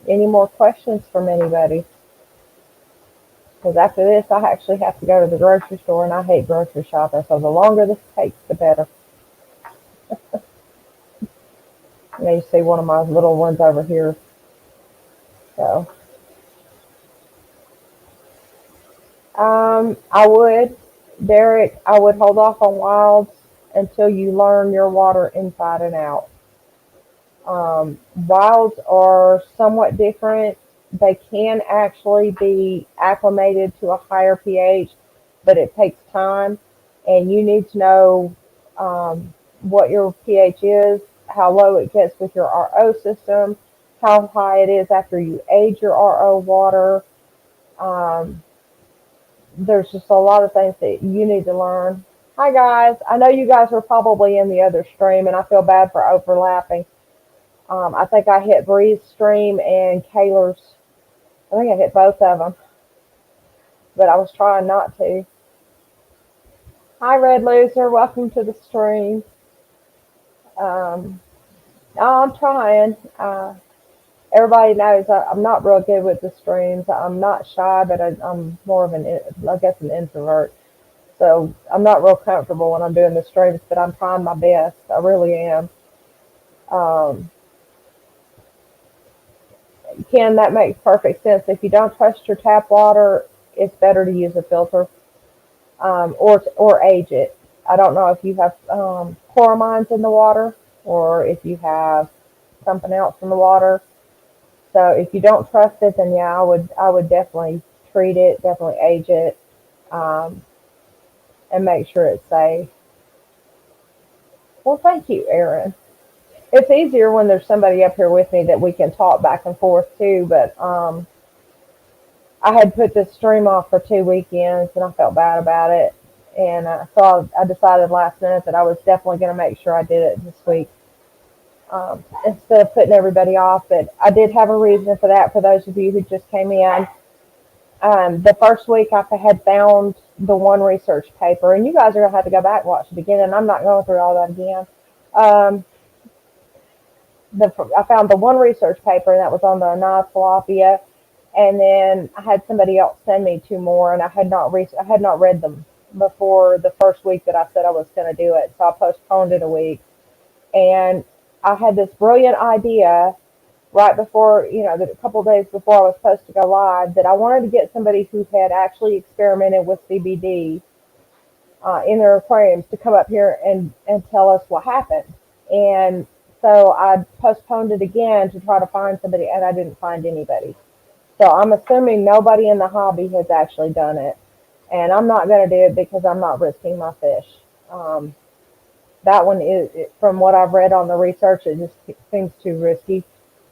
Any more questions from anybody? Because after this, I actually have to go to the grocery store, and I hate grocery shopping, so the longer this takes, the better. Now you see one of my little ones over here. So, I would, Derek, I would hold off on wilds until you learn your water inside and out. Wilds are somewhat different. They can actually be acclimated to a higher pH, but it takes time, and you need to know what your pH is, how low it gets with your RO system, how high it is after you age your RO water. Um, there's just a lot of things that you need to learn. Hi guys, I know you guys are probably in the other stream, and I feel bad for overlapping. I think I hit Bree's stream and Kayla's. I think I hit both of them, but I was trying not to. Hi Red Loser, welcome to the stream. I'm trying. Everybody knows I'm not real good with the streams. I'm not shy, but I'm more of I guess, an introvert. So I'm not real comfortable when I'm doing the streams, but I'm trying my best. I really am. Um, Ken, that makes perfect sense. If you don't trust your tap water, it's better to use a filter, or age it. I don't know if you have chloramines in the water or if you have something else in the water. So if you don't trust it, then yeah, I would definitely treat it, definitely age it, um, and make sure it's safe. Well, thank you, Erin. It's easier when there's somebody up here with me that we can talk back and forth too. But I had put this stream off for 2 weekends, and I felt bad about it. And so I decided last minute that I was definitely going to make sure I did it this week, instead of putting everybody off. But I did have a reason for that. For those of you who just came in, the first week I had found the one research paper, and you guys are going to have to go back and watch it again, and I'm not going through all that again. Um, I found the one research paper, and that was on the tilapia, and then I had somebody else send me two more, and I had not read them before the first week that I said I was going to do it, so I postponed it a week. And I had this brilliant idea right before, a couple of days before I was supposed to go live, that I wanted to get somebody who had actually experimented with CBD in their aquariums to come up here and tell us what happened. And so I postponed it again to try to find somebody, and I didn't find anybody. So I'm assuming nobody in the hobby has actually done it. And I'm not going to do it because I'm not risking my fish. Um, that one from what I've read on the research, it just seems too risky.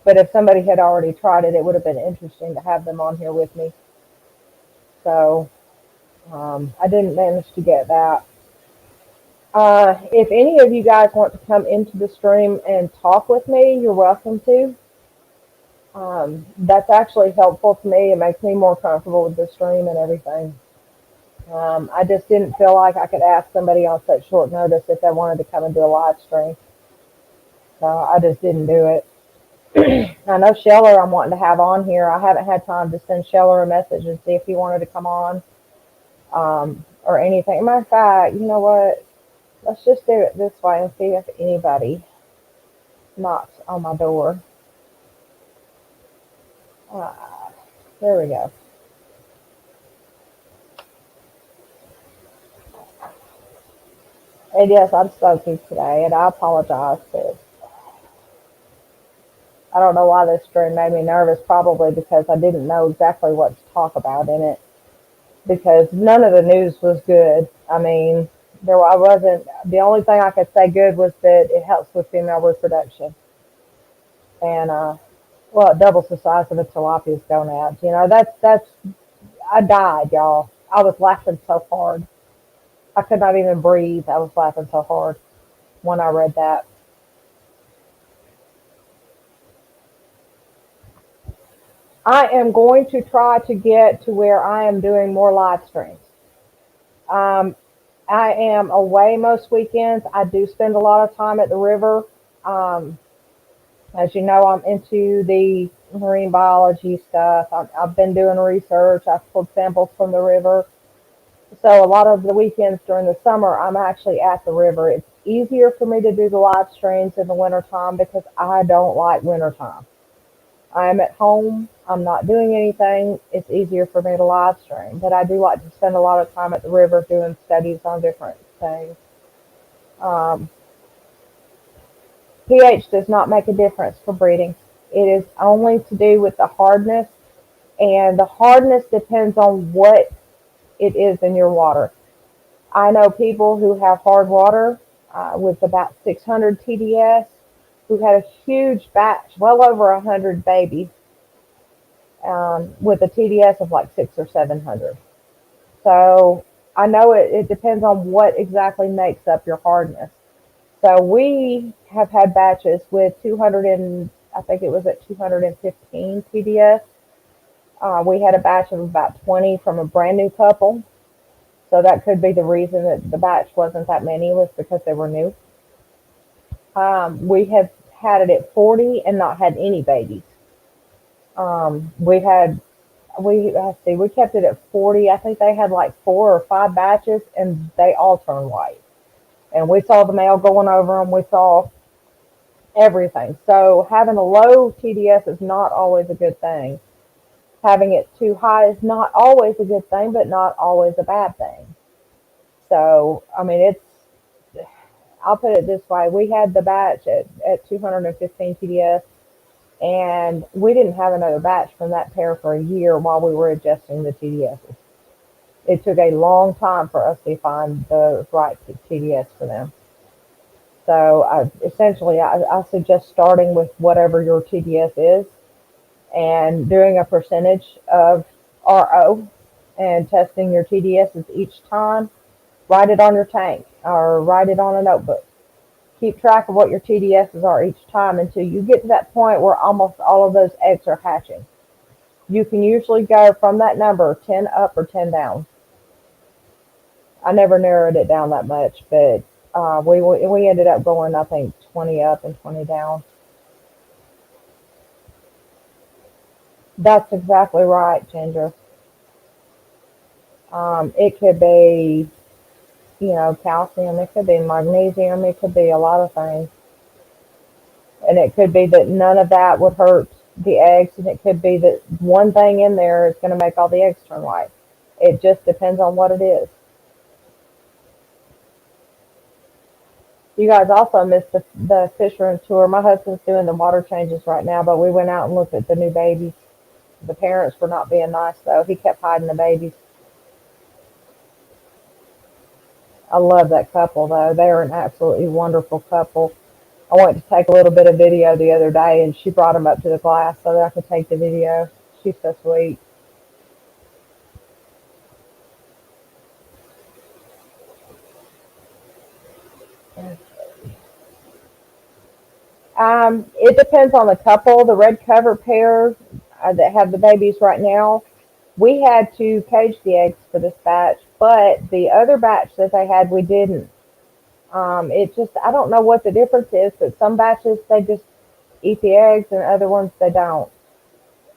But if somebody had already tried it, it would have been interesting to have them on here with me. So I didn't manage to get that. If any of you guys want to come into the stream and talk with me, you're welcome to. That's actually helpful to me. It makes me more comfortable with the stream and everything. I just didn't feel like I could ask somebody on such short notice if they wanted to come and do a live stream. So I just didn't do it. I know Sheller I'm wanting to have on here. I haven't had time to send Sheller a message and see if he wanted to come on or anything. Matter of fact, you know what? Let's just do it this way and see if anybody knocks on my door. Uh, there we go. And yes, I'm smoking today, and I apologize, but I don't know why this stream made me nervous. Probably because I didn't know exactly what to talk about in it. Because none of the news was good. I mean, I wasn't. The only thing I could say good was that it helps with female reproduction, and well, it doubles the size of a tilapia's gonads. You know, that's. I died, y'all. I was laughing so hard. I could not even breathe. I was laughing so hard when I read that. I am going to try to get to where I am doing more live streams. Um, I am away most weekends. I do spend a lot of time at the river. Um, as you know, I'm into the marine biology stuff. I've been doing research. I've pulled samples from the river. So a lot of the weekends during the summer, I'm actually at the river. It's easier for me to do the live streams in the wintertime because I don't like wintertime. I'm at home. I'm not doing anything. It's easier for me to live stream. But I do like to spend a lot of time at the river doing studies on different things. Um, pH does not make a difference for breeding. It is only to do with the hardness, and the hardness depends on what it is in your water. I know people who have hard water with about 600 TDS who had a huge batch, well over 100 babies, with a TDS of like 600 or 700. So I know it depends on what exactly makes up your hardness. So we have had batches with 200 and I think it was at 215 TDS. We had a batch of about 20 from a brand new couple. So that could be the reason that the batch wasn't that many was because they were new. We have had it at 40 and not had any babies. We had let's see, we kept it at 40. I think they had like 4 or 5 batches, and they all turned white. And we saw the male going over them. We saw everything. So having a low TDS is not always a good thing. Having it too high is not always a good thing, but not always a bad thing. So I mean, I'll put it this way: we had the batch at 215 TDS, and we didn't have another batch from that pair for a year while we were adjusting the TDSs. It took a long time for us to find the right TDS for them. So essentially, I suggest starting with whatever your TDS is and doing a percentage of RO and testing your TDSs each time. Write it on your tank or write it on a notebook. Keep track of what your TDSs are each time until you get to that point where almost all of those eggs are hatching. You can usually go from that number 10 up or 10 down. I never narrowed it down that much, but we ended up going, I think, 20 up and 20 down. That's exactly right, Ginger. It could be, calcium. It could be magnesium. It could be a lot of things. And it could be that none of that would hurt the eggs, and it could be that one thing in there is going to make all the eggs turn white. It just depends on what it is. You guys also missed the fishery tour. My husband's doing the water changes right now, but we went out and looked at the new babies. The parents were not being nice, though. He kept hiding the babies. I love that couple, though. They are an absolutely wonderful couple. I wanted to take a little bit of video the other day, and she brought them up to the glass so that I could take the video. She's so sweet. It depends on the couple. The red cover pair that have the babies right now, we had to cage the eggs for this batch, but the other batch that they had, we didn't. It just, I don't know what the difference is, but some batches they just eat the eggs and other ones they don't.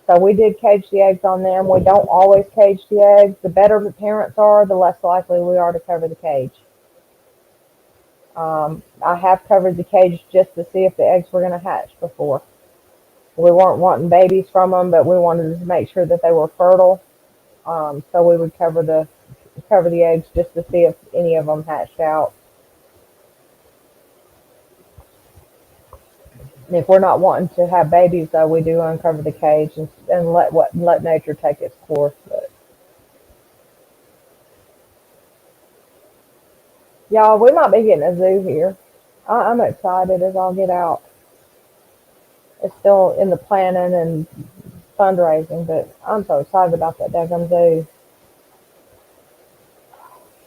So we did cage the eggs on them. We don't always cage the eggs. The better the parents are, the less likely we are to cover the cage. I have covered the cage just to see if the eggs were going to hatch before. We weren't wanting babies from them, but we wanted to make sure that they were fertile. So we would cover the eggs just to see if any of them hatched out. If we're not wanting to have babies, though, we do uncover the cage and let nature take its course. But y'all, we might be getting a zoo here. I'm excited as I'll get out. It's still in the planning and fundraising, but I'm so excited about that daggum zoo.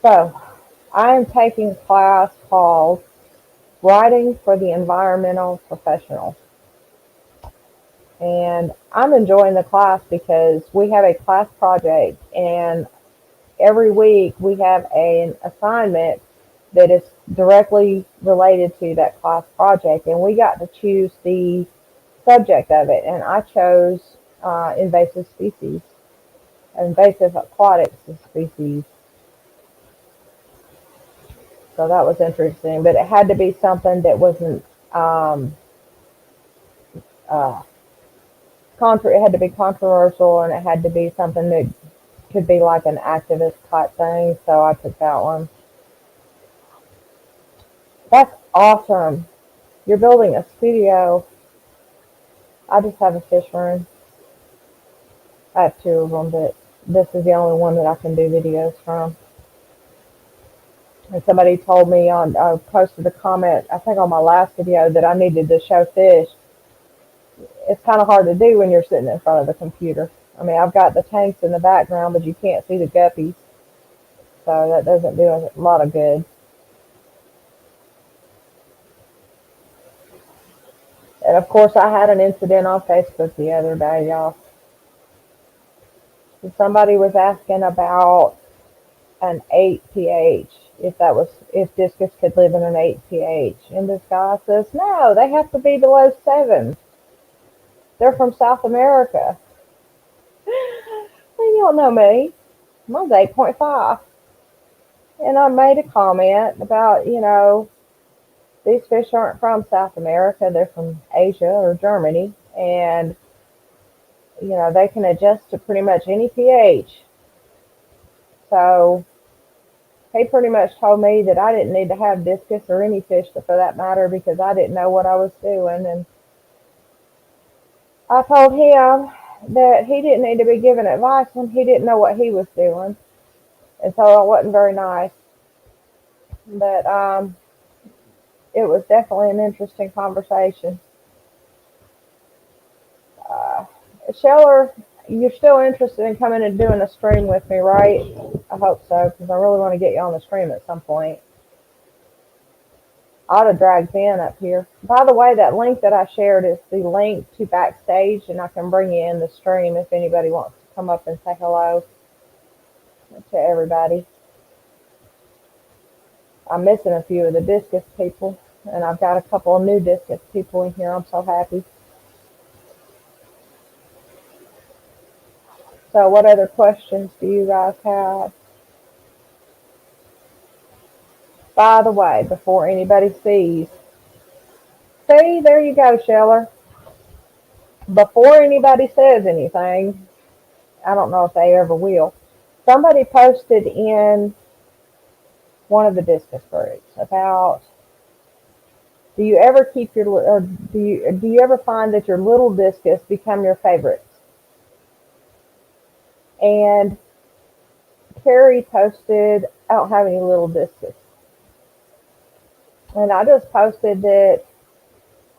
So I am taking a class called Writing for the Environmental Professional. And I'm enjoying the class because we have a class project, and every week we have an assignment that is directly related to that class project, and we got to choose the subject of it, and I chose invasive aquatic species. So that was interesting, but it had to be something that wasn't uh, it had to be controversial, and it had to be something that could be like an activist type thing. So I took that one. That's awesome. You're building a studio. I just have a fish room. I have two of them, but this is the only one that I can do videos from. And somebody told me posted a comment, I think on my last video, that I needed to show fish. It's kind of hard to do when you're sitting in front of the computer. I mean, I've got the tanks in the background, but you can't see the guppies. So that doesn't do a lot of good. And of course, I had an incident on Facebook the other day, y'all. Somebody was asking about an 8 pH, if Discus could live in an 8 pH. And this guy says, no, they have to be below 7. They're from South America. Well, you don't know me. Mine's 8.5. And I made a comment about, these fish aren't from South America. They're from Asia or Germany. And, they can adjust to pretty much any pH. So he pretty much told me that I didn't need to have Discus or any fish for that matter because I didn't know what I was doing. And I told him that he didn't need to be giving advice when he didn't know what he was doing. And so it wasn't very nice. But it was definitely an interesting conversation. Sheller, you're still interested in coming and doing a stream with me, right? I hope so, because I really want to get you on the stream at some point. I ought to drag Ben up here. By the way, that link that I shared is the link to Backstage, and I can bring you in the stream if anybody wants to come up and say hello to everybody. I'm missing a few of the Discus people, and I've got a couple of new Discus people in here. I'm so happy. So what other questions do you guys have? By the way, before anybody see, there you go, Sheller. Before anybody says anything, I don't know if they ever will. Somebody posted in one of the Discus groups about, do you ever keep or do you ever find that your little Discus become your favorites? And Carrie posted, I don't have any little Discus. And I just posted that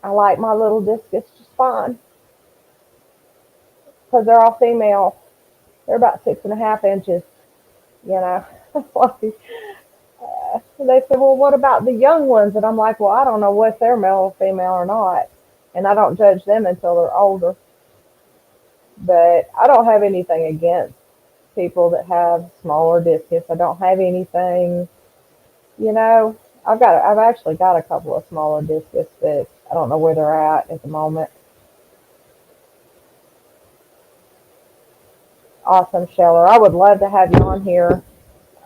I like my little Discus just fine. Because they're all female. They're about 6.5 inches, They said, well, what about the young ones? And I'm like, well, I don't know if they're male or female or not. And I don't judge them until they're older. But I don't have anything against people that have smaller discus. I don't have anything, you know. I've actually got a couple of smaller discus that I don't know where they're at the moment. Awesome, Sheller. I would love to have you on here.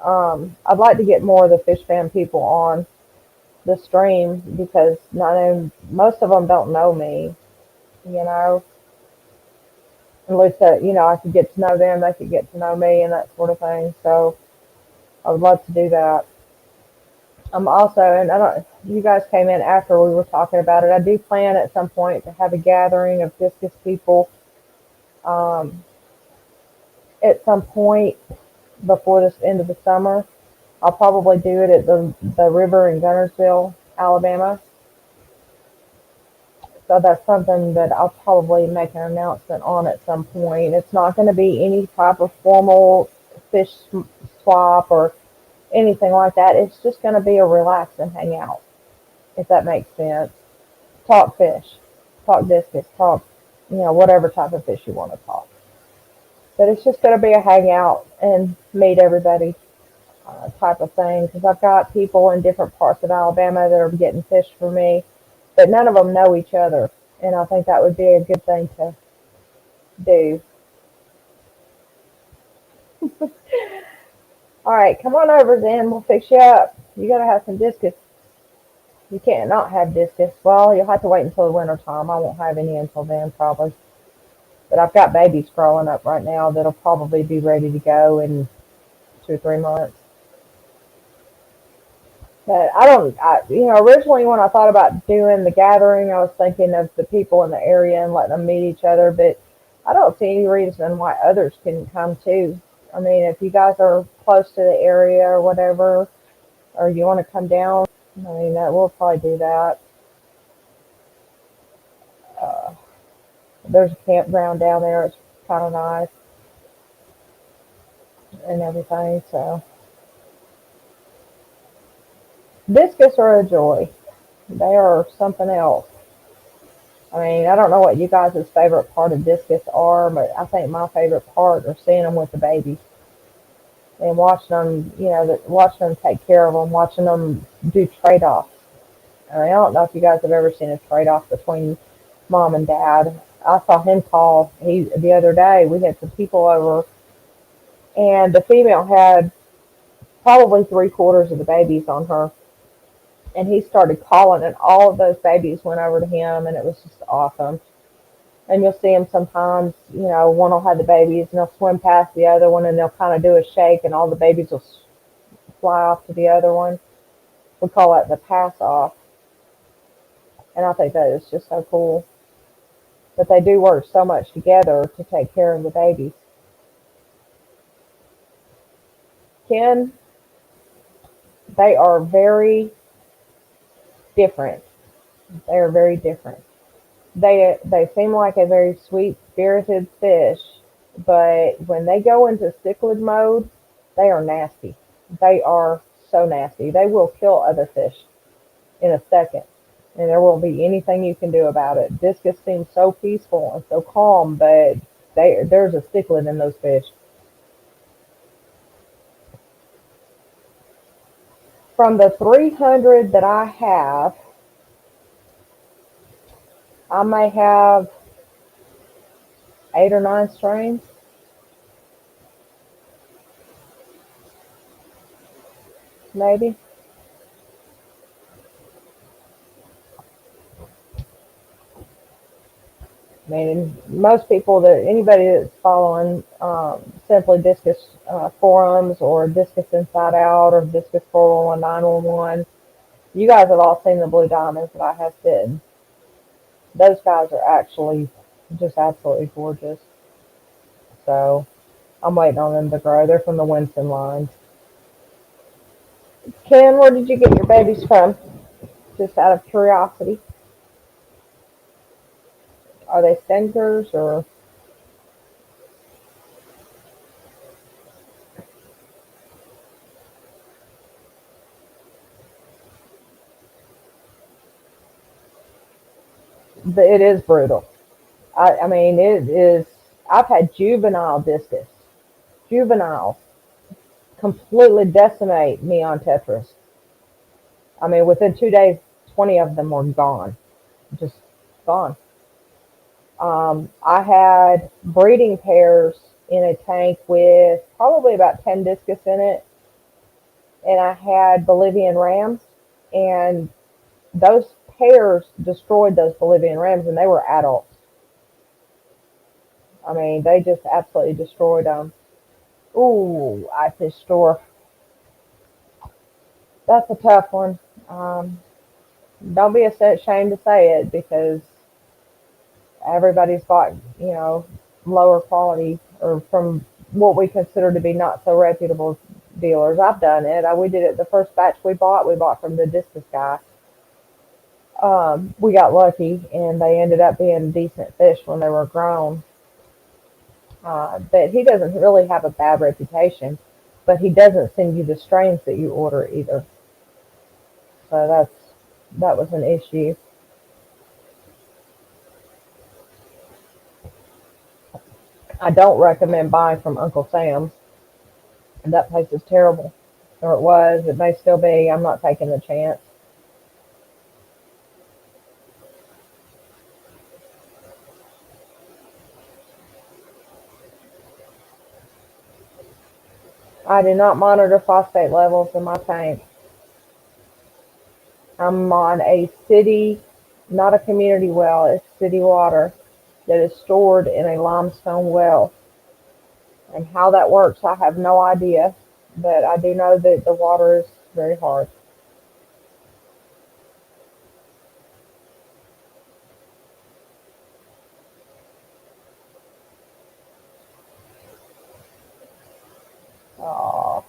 I'd like to get more of the fish fan people on the stream because most of them don't know me, you know. At least, I could get to know them, they could get to know me, and that sort of thing. So I would love to do that. I'm also, and I don't, you guys came in after we were talking about it. I do plan at some point to have a gathering of discus people um, at some point before this end of the summer. I'll probably do it at the river in Gunnersville, Alabama. So that's something that I'll probably make an announcement on at some point. It's not going to be any type of formal fish swap or anything like that. It's just going to be a relax and hang out, if that makes sense. Talk fish, talk discus, talk, whatever type of fish you want to talk. But it's just going to be a hangout and meet everybody type of thing because I've got people in different parts of Alabama that are getting fish for me, but none of them know each other. And I think that would be a good thing to do. All right, come on over then. We'll fix you up. You got to have some discus. You can't not have discus. Well, you'll have to wait until the winter time. I won't have any until then, probably. But I've got babies crawling up right now that'll probably be ready to go in 2 or 3 months. But originally when I thought about doing the gathering, I was thinking of the people in the area and letting them meet each other. But I don't see any reason why others couldn't come too. I mean, if you guys are close to the area or whatever, or you want to come down, I mean, we'll probably do that. Uh, there's a campground down there. It's kind of nice and everything. So, discus are a joy. They are something else. I mean, I don't know what you guys' favorite part of discus are, but I think my favorite part are seeing them with the babies and watching them, watching them take care of them, watching them do trade-offs. I mean, I don't know if you guys have ever seen a trade-off between mom and dad. I saw him call the other day. We had some people over, and the female had probably 3/4 of the babies on her. And he started calling, and all of those babies went over to him, and it was just awesome. And you'll see them sometimes, one will have the babies, and they'll swim past the other one, and they'll kind of do a shake, and all the babies will fly off to the other one. We call that the pass off. And I think that is just so cool. But they do work so much together to take care of the babies. Ken, they are very different. They are very different. They seem like a very sweet spirited fish, but when they go into cichlid mode, they are nasty. They are so nasty. They will kill other fish in a second, and there won't be anything you can do about it. Discus seems so peaceful and so calm, but there's a cichlid in those fish. From the 300 that I have, I may have 8 or 9 strains. Maybe. I mean, most people anybody that's following Simply Discus forums or Discus Inside Out or Discus 411 911, you guys have all seen the blue diamonds that I have sitting. Those guys are actually just absolutely gorgeous. So I'm waiting on them to grow. They're from the Winston lines. Ken, where did you get your babies from? Just out of curiosity. Are they Stengers or? it is brutal. I mean, it is. I've had juvenile discus, juveniles completely decimate me on Tetris. I mean, within 2 days, 20 of them were gone, just gone. I had breeding pairs in a tank with probably about 10 discus in it, and I had Bolivian rams, and those pairs destroyed those Bolivian rams, and they were adults. I mean, they just absolutely destroyed them. Ooh, I fish store. That's a tough one. Um, don't be ashamed to say it because everybody's bought, lower quality or from what we consider to be not so reputable dealers. I've done it. We did it the first batch we bought from the Discus guy. We got lucky and they ended up being decent fish when they were grown. But he doesn't really have a bad reputation, but he doesn't send you the strains that you order either. So that was an issue. I don't recommend buying from Uncle Sam's. That place is terrible. Or it was. It may still be. I'm not taking the chance. I do not monitor phosphate levels in my tank. I'm on a city, not a community well. It's city water that is stored in a limestone well. And how that works, I have no idea. But I do know that the water is very hard. Oh,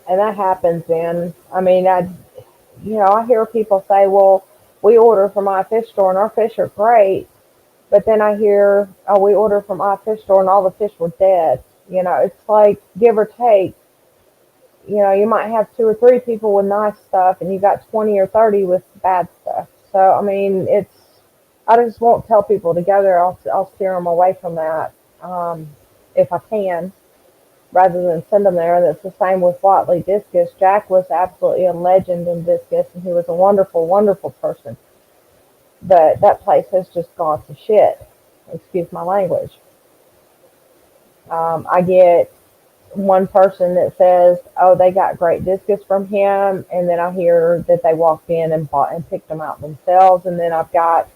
and that happens then. I mean, I hear people say, well, we order from my fish store and our fish are great. But then I hear, oh, we order from my fish store and all the fish were dead. It's like give or take. You might have two or three people with nice stuff and you got 20 or 30 with bad stuff. So, I mean, I just won't tell people together. I'll steer them away from that if I can, rather than send them there. And it's the same with Watley Discus. Jack was absolutely a legend in discus, and he was a wonderful, wonderful person. But that place has just gone to shit. Excuse my language. I get one person that says, "Oh, they got great discus from him," and then I hear that they walked in and bought and picked them out themselves. And then I've got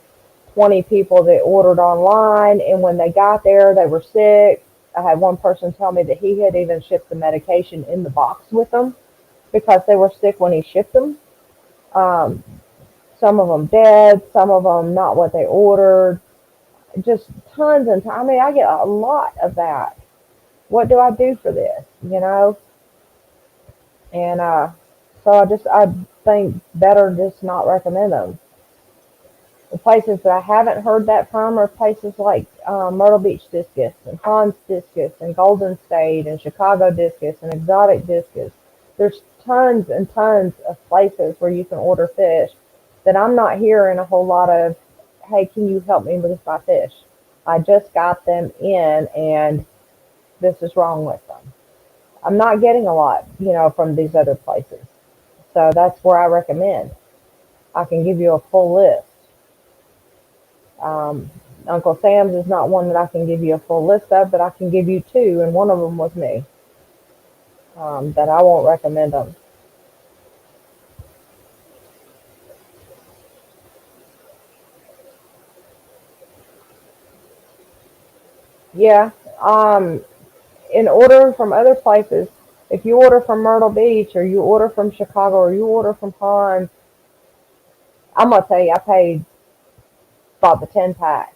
20 people that ordered online, and when they got there, they were sick. I had one person tell me that he had even shipped the medication in the box with them because they were sick when he shipped them. Um, some of them dead, some of them not what they ordered. Just tons and tons. I mean, I get a lot of that. What do I do for this? And so I think better just not recommend them. The places that I haven't heard that from are places like Myrtle Beach Discus and Hans Discus and Golden State and Chicago Discus and Exotic Discus. There's tons and tons of places where you can order fish that I'm not hearing a whole lot of, hey, can you help me with my fish? I just got them in and this is wrong with them. I'm not getting a lot, from these other places. So that's where I recommend. I can give you a full list. Um, Uncle Sam's is not one that I can give you a full list of, but I can give you two, and one of them was me. That I won't recommend them. Yeah. In ordering from other places, if you order from Myrtle Beach or you order from Chicago or you order from Hans, I'm gonna tell you, I paid about the 10 pack,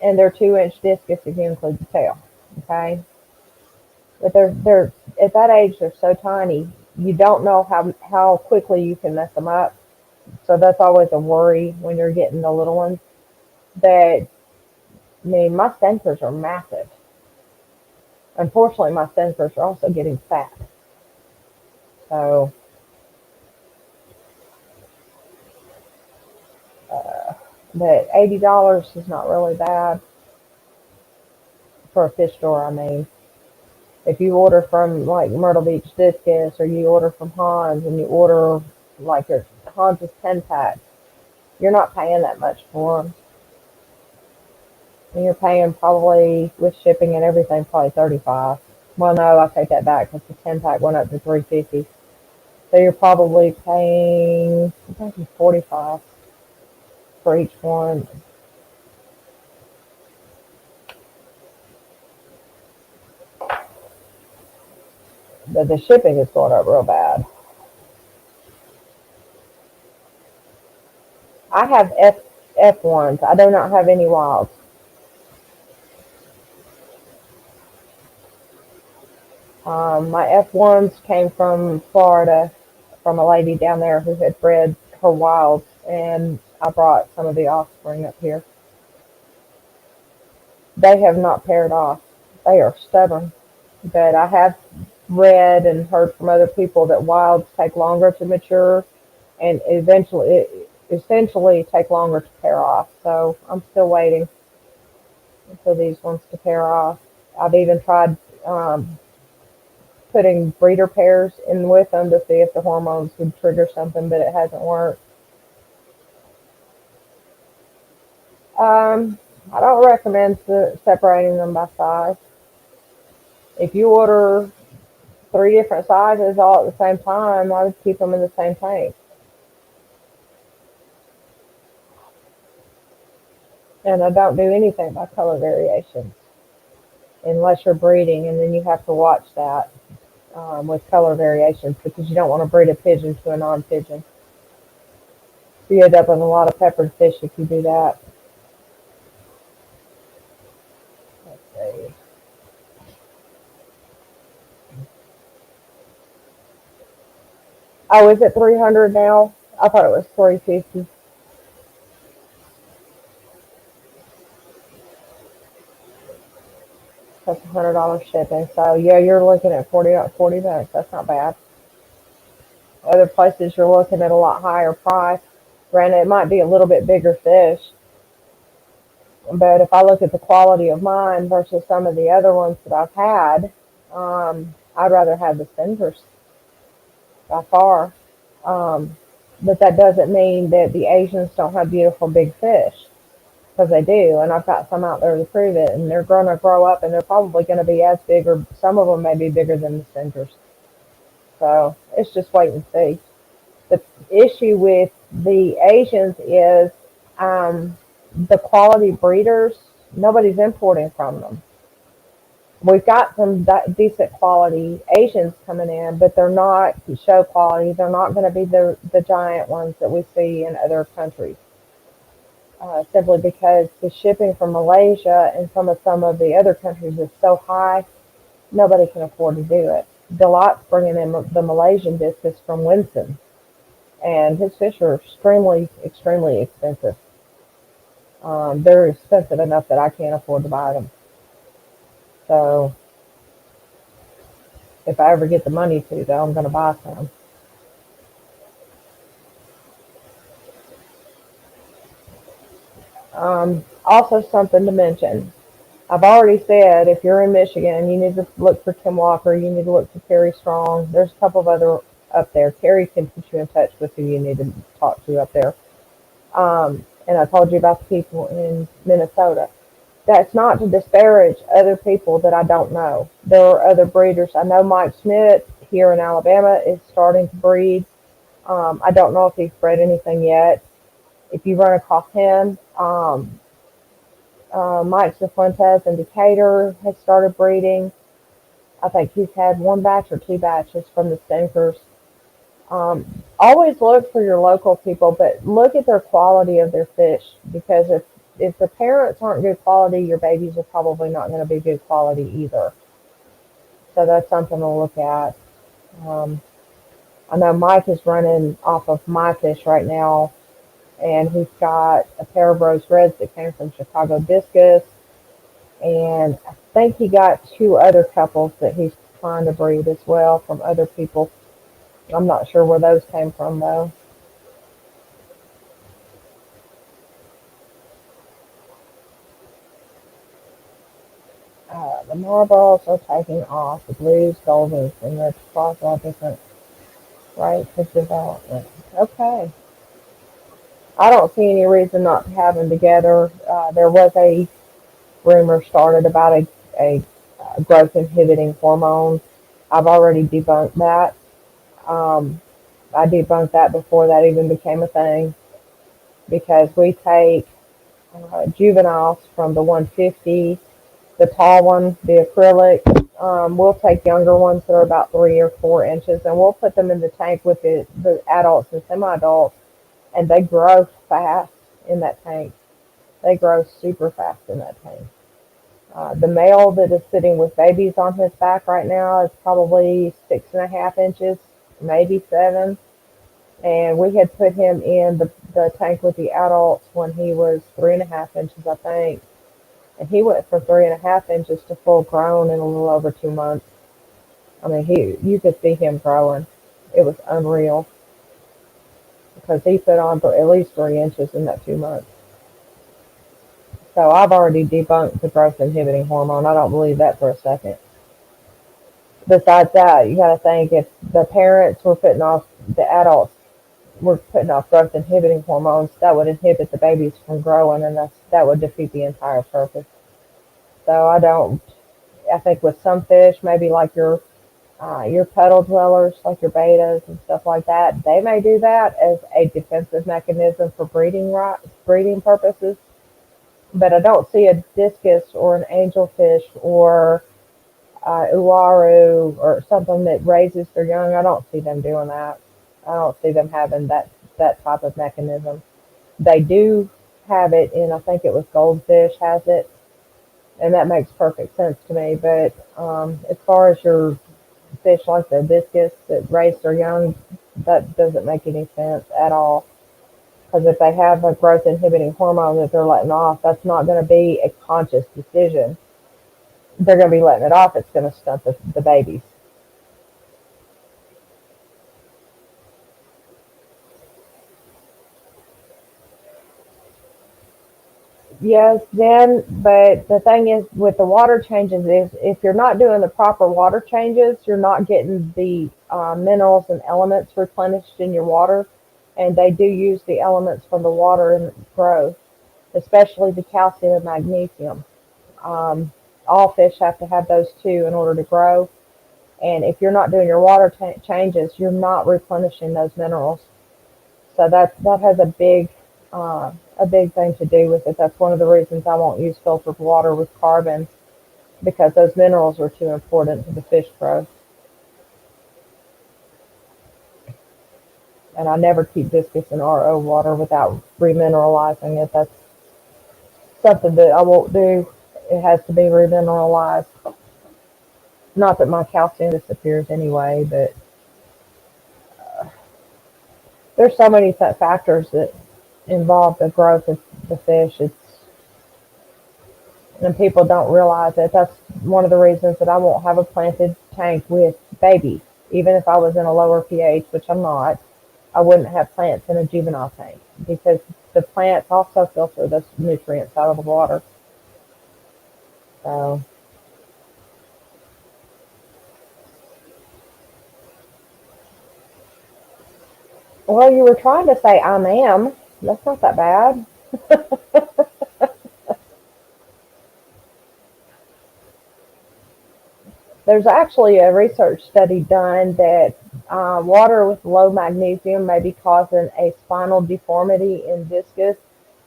and they're 2-inch discus if you include the tail. Okay, but they're at that age they're so tiny, you don't know how quickly you can mess them up. So that's always a worry when you're getting the little ones. That I mean, my sensors are massive. Unfortunately, my sensors are also getting fat. So But $80 is not really bad for a fish store, I mean. If you order from like Myrtle Beach Discus or you order from Hans and you order like a Hans' 10 pack, you're not paying that much for them. And you're paying probably with shipping and everything probably 35. Well, no, I take that back because the 10 pack went up to 350. So you're probably paying I think it's 45 for each one. But the shipping is going up real bad. I have F1s. I do not have any wilds. My F1s came from Florida, from a lady down there who had bred her wilds, and I brought some of the offspring up here. They have not paired off. They are stubborn. But I have read and heard from other people that wilds take longer to mature and essentially take longer to pair off. So I'm still waiting for these ones to pair off. I've even tried putting breeder pairs in with them to see if the hormones would trigger something, but it hasn't worked. I don't recommend separating them by size. If you order 3 different sizes all at the same time, I would keep them in the same tank. And I don't do anything by color variations unless you're breeding, and then you have to watch that with color variations because you don't want to breed a pigeon to a non-pigeon. You end up with a lot of peppered fish if you do that. Let's see. Oh, is it 300 now? I thought it was 350. That's $100 shipping. So yeah, you're looking at 40 bucks. That's not bad. Other places you're looking at a lot higher price. Granted, it might be a little bit bigger fish, but if I look at the quality of mine versus some of the other ones that I've had, I'd rather have the Cinders by far. Um, but that doesn't mean that the Asians don't have beautiful big fish, because they do, and I've got some out there to prove it, and they're going to grow up, and they're probably going to be as big, or some of them may be bigger than the Cinders. So it's just wait and see. The issue with the Asians is the quality breeders. Nobody's importing from them. We've got some decent quality Asians coming in, but they're not show quality. They're not going to be the giant ones that we see in other countries. Simply because the shipping from Malaysia and some of the other countries is so high, nobody can afford to do it. Delight's bringing in the Malaysian discus from Winston, and his fish are extremely, extremely expensive. They're expensive enough that I can't afford to buy them. So if I ever get the money to, though, I'm going to buy some. Also, something to mention. I've already said if you're in Michigan, you need to look for Tim Walker. You need to look for Terry Strong. There's a couple of other up there. Terry can put you in touch with who you need to talk to up there. And I told you about the people in Minnesota. That's not to disparage other people that I don't know. There are other breeders. I know Mike Schmidt here in Alabama is starting to breed. I don't know if he's bred anything yet. If you run across him, Mike Cifuentes in Decatur has started breeding. I think he's had 1 batch or 2 batches from the Stinkers. Always look for your local people, but look at their quality of their fish, because if the parents aren't good quality, your babies are probably not going to be good quality either. So that's something to look at. Um, I know Mike is running off of my fish right now, and he's got a pair of rose reds that came from Chicago Discus, and I think he got 2 other couples that he's trying to breed as well from other people. I'm not sure where those came from though. The marbles are taking off. The blues, goldens, and the across all different rates of development. Okay. I don't see any reason not to have them together. There was a rumor started about a growth inhibiting hormone. I've already debunked that. Um, I debunked that before that even became a thing because we take juveniles from the 150, the tall one, the acrylic. We'll take younger ones that are about 3 or 4 inches, and we'll put them in the tank with the adults and semi-adults, and they grow fast in that tank. They grow super fast in that tank. The male that is sitting with babies on his back right now is probably 6.5 inches, maybe 7. And we had put him in the tank with the adults when he was 3.5 inches, I think. And he went from 3.5 inches to full grown in a little over 2 months. I mean, you could see him growing. It was unreal because he put on for at least 3 inches in that 2 months. So I've already debunked the growth inhibiting hormone. I don't believe that for a second. Besides that, you got to think if the parents were putting off the adults were putting off growth inhibiting hormones, that would inhibit the babies from growing, and that would defeat the entire purpose. So I don't. I think with some fish, maybe like your puddle dwellers, like your betas and stuff like that, they may do that as a defensive mechanism for breeding purposes. But I don't see a discus or an angelfish or uaru or something that raises their young. I don't see them doing that. I don't see them having that type of mechanism. They do have it in, I think it was goldfish has it, and that makes perfect sense to me. But as far as your fish like the discus that raise their young, that doesn't make any sense at all. Because if they have a growth inhibiting hormone that they're letting off, that's not going to be a conscious decision. They're going to be letting it off. It's going to stunt the babies. Yes, then, but the thing is with the water changes is if you're not doing the proper water changes, you're not getting the minerals and elements replenished in your water, and they do use the elements from the water in growth, especially the calcium and magnesium. Um, all fish have to have those two in order to grow, and if you're not doing your water changes, you're not replenishing those minerals. So that has a big thing to do with it. That's one of the reasons I won't use filtered water with carbon because those minerals are too important to the fish growth. And I never keep discus in RO water without remineralizing it. That's something that I won't do. It has to be remineralized. Not that my calcium disappears anyway, but there's so many factors that involve the growth of the fish. And people don't realize it. That's one of the reasons that I won't have a planted tank with babies. Even if I was in a lower pH, which I'm not, I wouldn't have plants in a juvenile tank because the plants also filter those nutrients out of the water. So, well, you were trying to say I am. That's not that bad. There's actually a research study done that water with low magnesium may be causing a spinal deformity in discus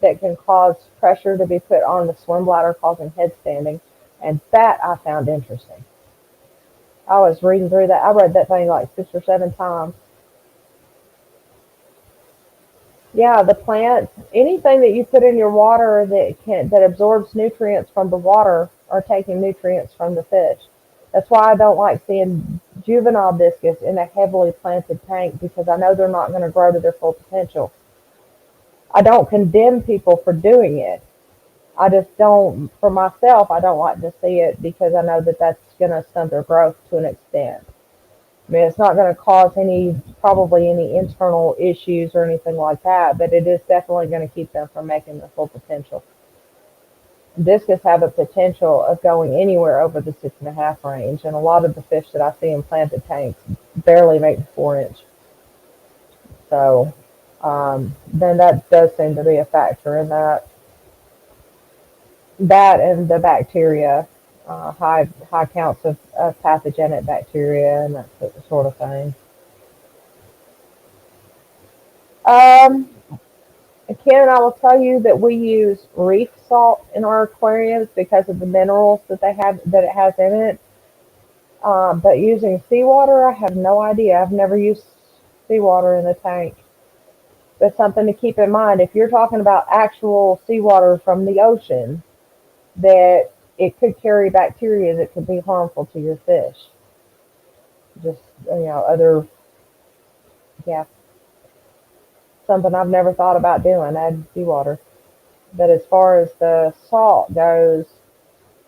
that can cause pressure to be put on the swim bladder, causing head standing. And that I found interesting. I was reading through that. I read that thing like 6 or 7 times. Yeah, the plants, anything that you put in your water that absorbs nutrients from the water are taking nutrients from the fish. That's why I don't like seeing juvenile discus in a heavily planted tank because I know they're not going to grow to their full potential. I don't condemn people for doing it. I just don't, for myself, I don't like to see it because I know that that's going to stunt their growth to an extent. I mean, it's not going to cause probably any internal issues or anything like that, but it is definitely going to keep them from making their full potential. Discus have a potential of going anywhere over the 6.5 range, and a lot of the fish that I see in planted tanks barely make the 4 inch. So then that does seem to be a factor in that. That and the bacteria, high counts of pathogenic bacteria and that sort of thing. Um, Ken, I will tell you that we use reef salt in our aquariums because of the minerals that they have that it has in it. But using seawater, I have no idea. I've never used seawater in the tank. That's something to keep in mind. If you're talking about actual seawater from the ocean, that it could carry bacteria that could be harmful to your fish. Just, other, yeah, something I've never thought about doing, add seawater. But as far as the salt goes,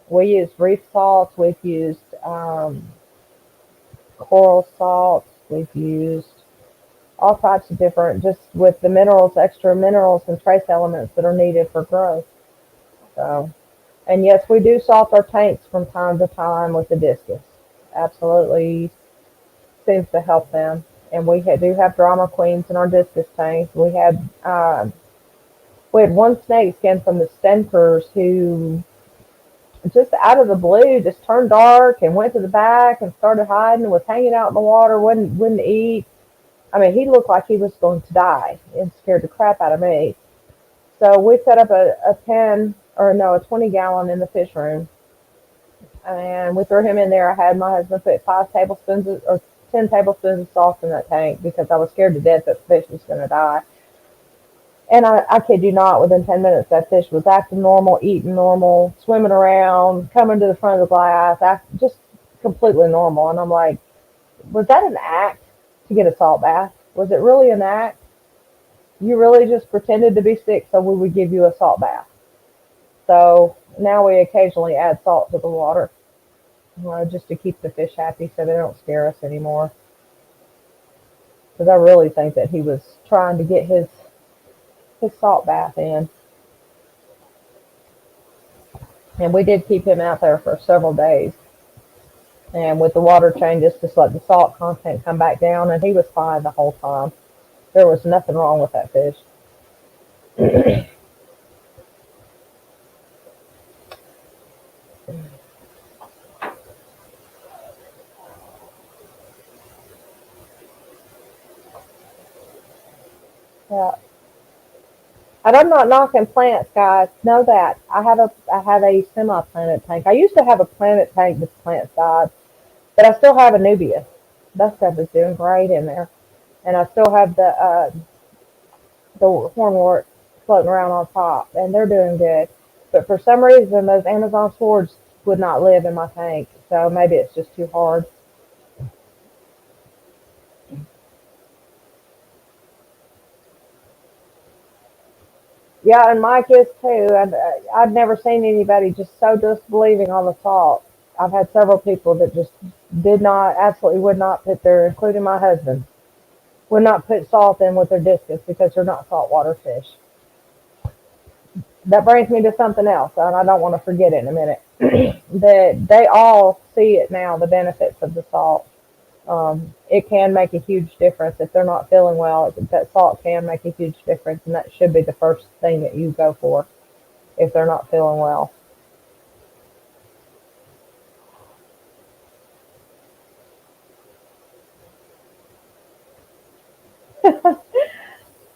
we use reef salts, we've used coral salts, we've used all types of different, just with the minerals, extra minerals and trace elements that are needed for growth. So, and yes, we do salt our tanks from time to time with the discus. Absolutely seems to help them. And do have drama queens in our discus tanks. We had one snake skin from the Stenkers who just out of the blue just turned dark and went to the back and started hiding, was hanging out in the water, wouldn't eat. I mean, he looked like he was going to die and scared the crap out of me. So we set up a 10 or no, a 20 gallon in the fish room, and we threw him in there. I had my husband put 5 tablespoons or 10 tablespoons of salt in that tank because I was scared to death that the fish was going to die. And I kid you not, within 10 minutes, that fish was acting normal, eating normal, swimming around, coming to the front of the glass, just completely normal. And I'm like, was that an act to get a salt bath? Was it really an act? You really just pretended to be sick so we would give you a salt bath. So now we occasionally add salt to the water, just to keep the fish happy so they don't scare us anymore. Because I really think that he was trying to get his salt bath in. And we did keep him out there for several days. And with the water changes, just let the salt content come back down, and he was fine the whole time. There was nothing wrong with that fish. Yeah. And I'm not knocking plants, guys. Know that. I have a semi-planet tank. I used to have a planet tank with plants died, but I still have a Nubia. That stuff is doing great in there, and I still have the hornwort floating around on top, and they're doing good. But for some reason, those Amazon swords would not live in my tank, so maybe it's just too hard. Yeah, and Mike is too. And I've never seen anybody just so disbelieving on the salt. I've had several people that just did not, absolutely would not put their, including my husband, would not put salt in with their discus because they're not saltwater fish. That brings me to something else, and I don't want to forget it in a minute. That they all see it now, the benefits of the salt. It can make a huge difference if they're not feeling well. That salt can make a huge difference, and that should be the first thing that you go for if they're not feeling well.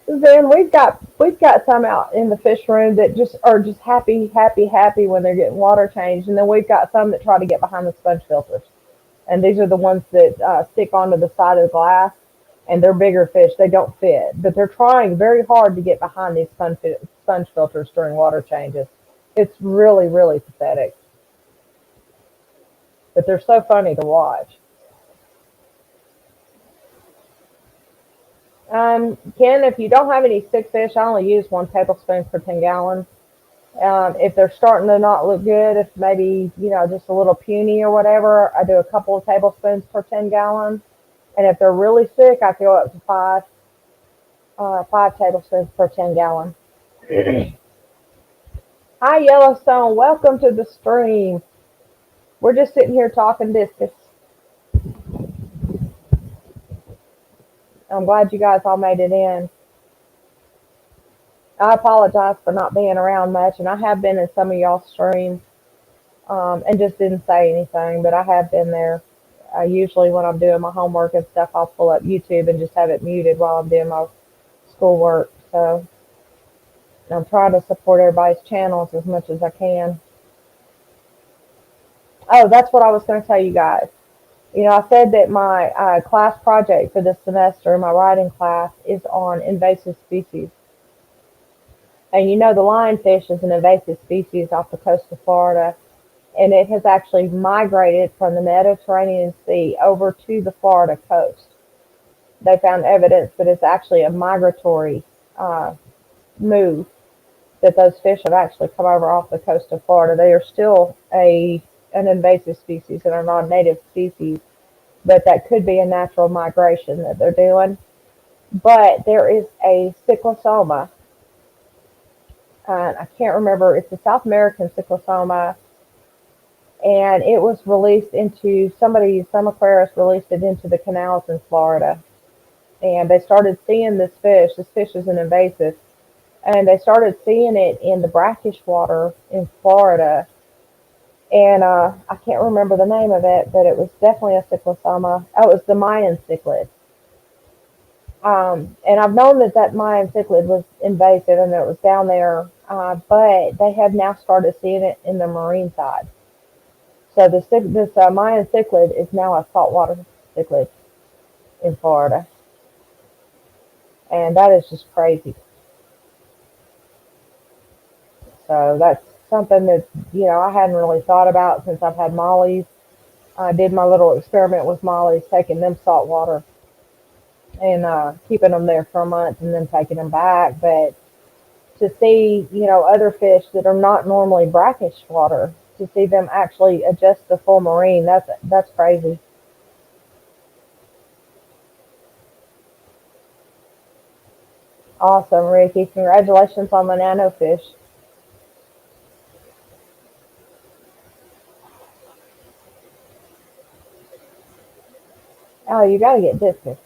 Then we've got some out in the fish room that just are just happy, happy, happy when they're getting water changed, and then we've got some that try to get behind the sponge filters, and these are the ones that stick onto the side of the glass, and they're bigger fish. They don't fit, but they're trying very hard to get behind these sponge filters during water changes. It's really, really pathetic, but they're so funny to watch. Ken, if you don't have any sick fish, I only use 1 tablespoon per 10 gallons. If they're starting to not look good, if maybe, just a little puny or whatever, I do a couple of tablespoons per 10 gallons. And if they're really sick, I go up to 5 tablespoons per 10 gallon. Hi, Yellowstone. Welcome to the stream. We're just sitting here talking discus. I'm glad you guys all made it in. I apologize for not being around much, and I have been in some of y'all's streams and just didn't say anything, but I have been there. Usually, when I'm doing my homework and stuff, I'll pull up YouTube and just have it muted while I'm doing my schoolwork. So I'm trying to support everybody's channels as much as I can. Oh, that's what I was going to tell you guys. I said that my class project for this semester, my writing class, is on invasive species. And the lionfish is an invasive species off the coast of Florida, and it has actually migrated from the Mediterranean Sea over to the Florida coast. They found evidence that it's actually a migratory move, that those fish have actually come over off the coast of Florida. They are still an invasive species and are not a native species, but that could be a natural migration that they're doing. But there is a cyclosoma, I can't remember, it's a South American cyclosoma, and it was released into some aquarists released it into the canals in Florida. And they started seeing this fish. This fish is an invasive. And they started seeing it in the brackish water in Florida. And I can't remember the name of it, but it was definitely a cyclosoma. Oh, it was the Mayan cichlid. And I've known that Mayan cichlid was invasive and that it was down there, but they have now started seeing it in the marine side. So this Mayan cichlid is now a saltwater cichlid in Florida. And that is just crazy. So that's something that, I hadn't really thought about since I've had mollies. I did my little experiment with mollies, taking them saltwater and keeping them there for a month and then taking them back. But to see, other fish that are not normally brackish water, to see them actually adjust to full marine, that's crazy. Awesome, Ricky. Congratulations on the nanofish. Oh, you got to get Discus.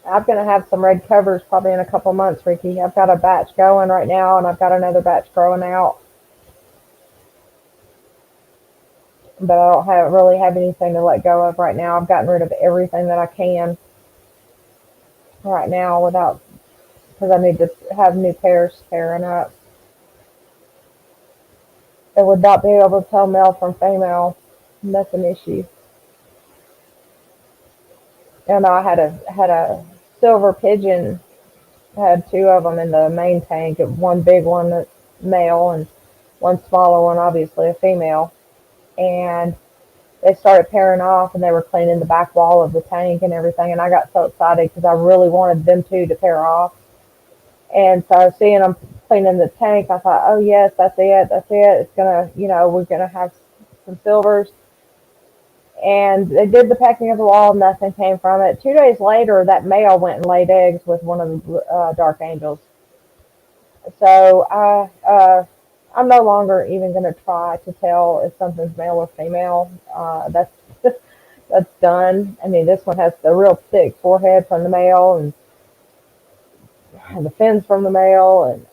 I'm going to have some red covers probably in a couple months, Ricky. I've got a batch going right now, and I've got another batch growing out. But I don't really have anything to let go of right now. I've gotten rid of everything that I can right now because I need to have new pairs pairing up. I would not be able to tell male from female. That's an issue. And I had a silver pigeon. I had two of them in the main tank. One big one, that's male, and one smaller one, obviously a female. And they started pairing off, and they were cleaning the back wall of the tank and everything. And I got so excited because I really wanted them two to pair off. And so seeing them cleaning the tank, I thought, oh yes, that's it. It's gonna, we're gonna have some silvers. And they did the pecking of the wall. Nothing came from it. 2 days later, that male went and laid eggs with one of the dark angels. So I'm no longer even going to try to tell if something's male or female. That's done. I mean, this one has the real thick forehead from the male and the fins from the male, and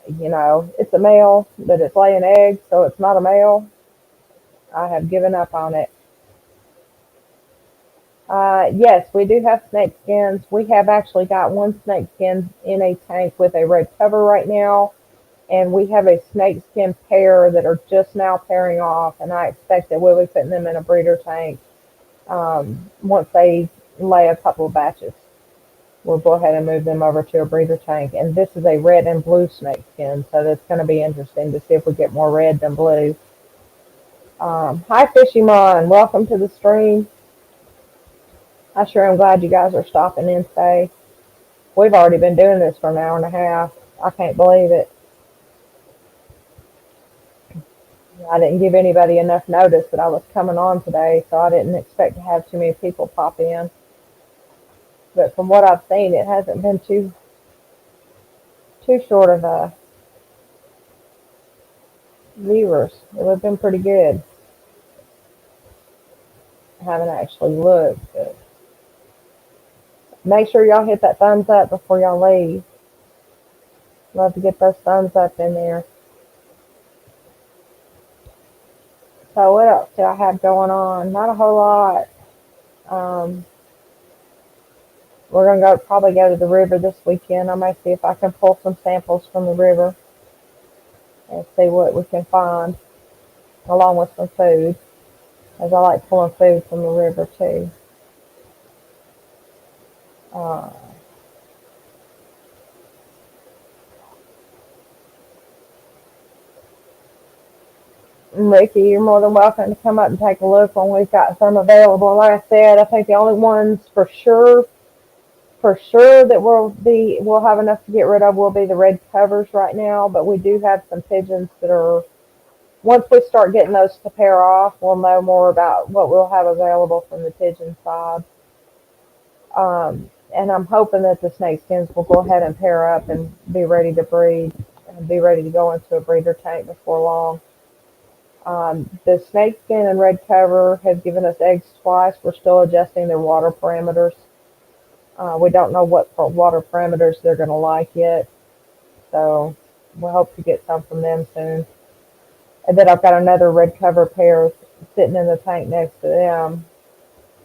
it's a male, but it's laying eggs, so it's not a male. I have given up on it. Yes, we do have snake skins. We have actually got one snake skin in a tank with a red cover right now, and we have a snake skin pair that are just now pairing off, and I expect that we'll be putting them in a breeder tank once they lay a couple of batches. We'll go ahead and move them over to a breeder tank, and this is a red and blue snake skin, so that's going to be interesting to see if we get more red than blue. Hi, Fishymon. Welcome to the stream. I sure am glad you guys are stopping in today. We've already been doing this for an hour and a half. I can't believe it. I didn't give anybody enough notice that I was coming on today, so I didn't expect to have too many people pop in. But from what I've seen, it hasn't been too too short of viewers. It would have been pretty good. I haven't actually looked, but make sure y'all hit that thumbs up before y'all leave. Love to get those thumbs up in there. So what else do I have going on? Not a whole lot. Um, we're gonna probably go to the river this weekend. I may see if I can pull some samples from the river and see what we can find, along with some food, as I like pulling food from the river too. Uh, Ricky, you're more than welcome to come up and take a look when we've got some available. Like I said, I think the only ones for sure that we'll have enough to get rid of will be the red covers right now. But we do have some pigeons that are. Once we start getting those to pair off, we'll know more about what we'll have available from the pigeon side. And I'm hoping that the snake skins will go ahead and pair up and be ready to breed and be ready to go into a breeder tank before long. The snakeskin and red cover have given us eggs twice. We're still adjusting their water parameters. We don't know what water parameters they're going to like yet, so we'll hope to get some from them soon. And then I've got another red cover pair sitting in the tank next to them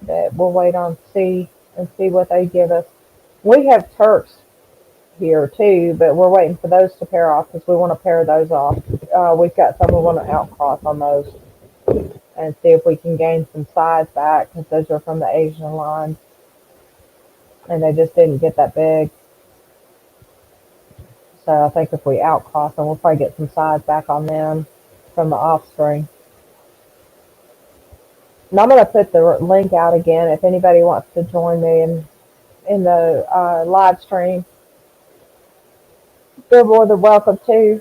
that we'll wait on see what they give us. We have Turks here too, but we're waiting for those to pair off because we want to pair those off. We've got some we want to outcross on those and see if we can gain some size back because those are from the Asian line and they just didn't get that big. So I think if we outcross them, we'll probably get some size back on them from the offspring. And I'm going to put the link out again if anybody wants to join me in the live stream. They're more than welcome to.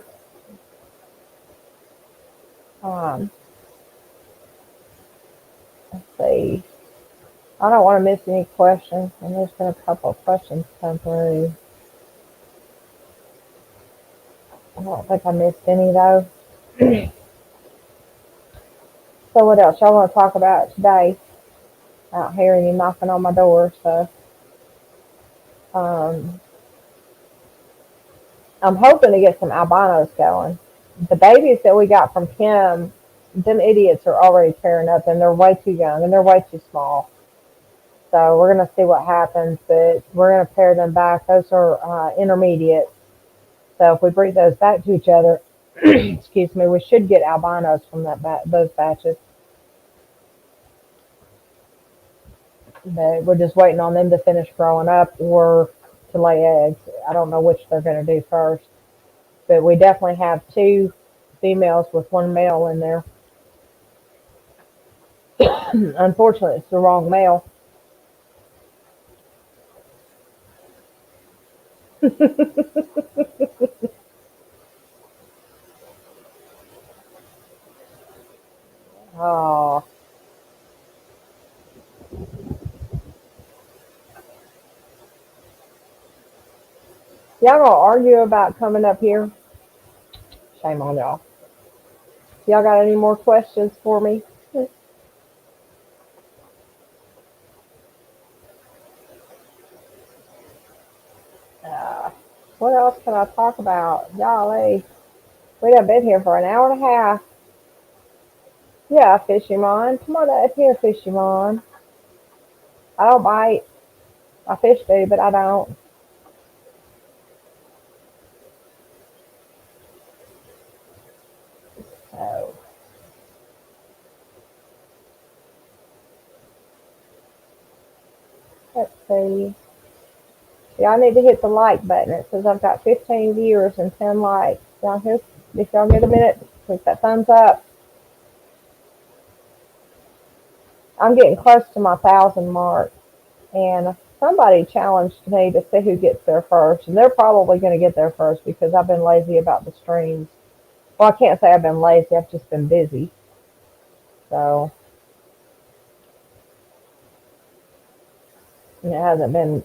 Let's see. I don't want to miss any questions, and there's been a couple of questions come through. I don't think I missed any though. So what else y'all want to talk about today? I don't hear any knocking on my door, so um, I'm hoping to get some albinos going. The babies that we got from Kim, them idiots are already pairing up, and they're way too young and they're way too small. So we're gonna see what happens, but we're gonna pair them back. Those are intermediate. So if we breed those back to each other, excuse me, we should get albinos from those batches. But we're just waiting on them to finish growing up or to lay eggs. I don't know which they're going to do first. But we definitely have two females with one male in there. Unfortunately, it's the wrong male. Oh, y'all gonna argue about coming up here? Shame on y'all. Y'all got any more questions for me? Uh, what else can I talk about? Golly, we done been here for an hour and a half. Yeah, Fishymon. Come on up here, Fishymon. I don't bite. My fish do, but I don't. So, let's see. Y'all need to hit the like button. It says I've got 15 viewers and 10 likes. If y'all get a minute, click that thumbs up. I'm getting close to my 1,000 mark. And somebody challenged me to see who gets there first. And they're probably going to get there first because I've been lazy about the streams. Well, I can't say I've been lazy. I've just been busy. So, it hasn't been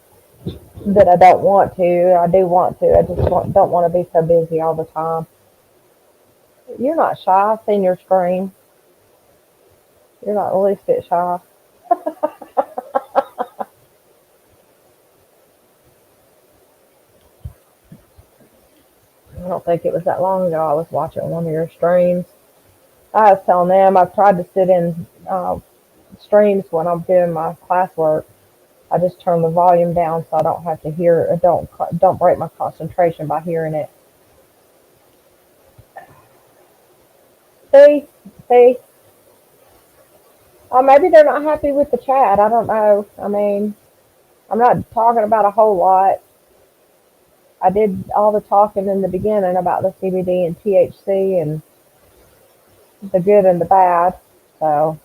that I don't want to. I do want to. I just don't want to be so busy all the time. You're not shy. I've seen your screen. You're not the least bit shy. I don't think it was that long ago I was watching one of your streams. I was telling them I've tried to sit in streams when I'm doing my classwork. I just turn the volume down so I don't have to hear it. Don't break my concentration by hearing it. See, see. Maybe they're not happy with the chat. I don't know. I mean, I'm not talking about a whole lot. I did all the talking in the beginning about the CBD and THC and the good and the bad. So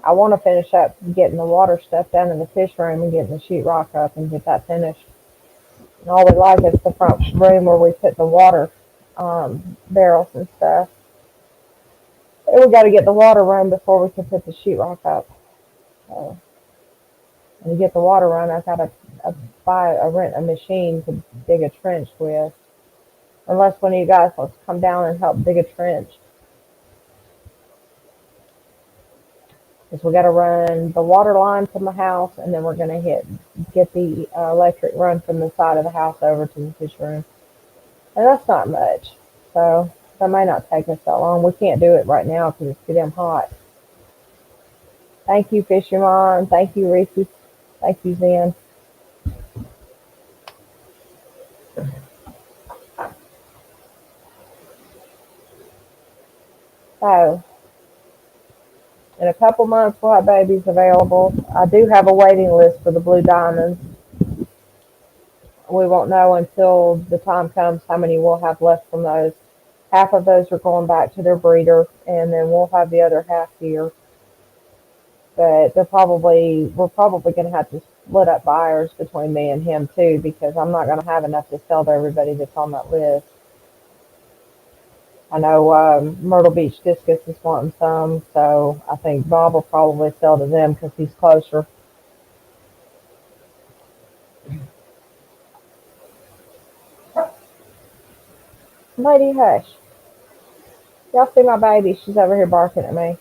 I want to finish up getting the water stuff done in the fish room and getting the sheetrock up and get that finished. And all we like is the front room where we put the water barrels and stuff. And we got to get the water run before we can put the sheetrock up. So, and to get the water run, I've got to rent a machine to dig a trench with. Unless one of you guys wants to come down and help dig a trench. Because we got to run the water line from the house, and then we're going to get the electric run from the side of the house over to the fish room. And that's not much. So that may not take us that long. We can't do it right now because it's too damn hot. Thank you, Fisherman. Thank you, Reese. Thank you, Zen. So, in a couple months, we'll have babies available. I do have a waiting list for the blue diamonds. We won't know until the time comes how many we'll have left from those. Half of those are going back to their breeder, and then we'll have the other half here. But we're probably going to have to split up buyers between me and him too, because I'm not going to have enough to sell to everybody that's on that list. I know Myrtle Beach Discus is wanting some, so I think Bob will probably sell to them because he's closer. Lady, hush. Y'all see my baby? She's over here barking at me.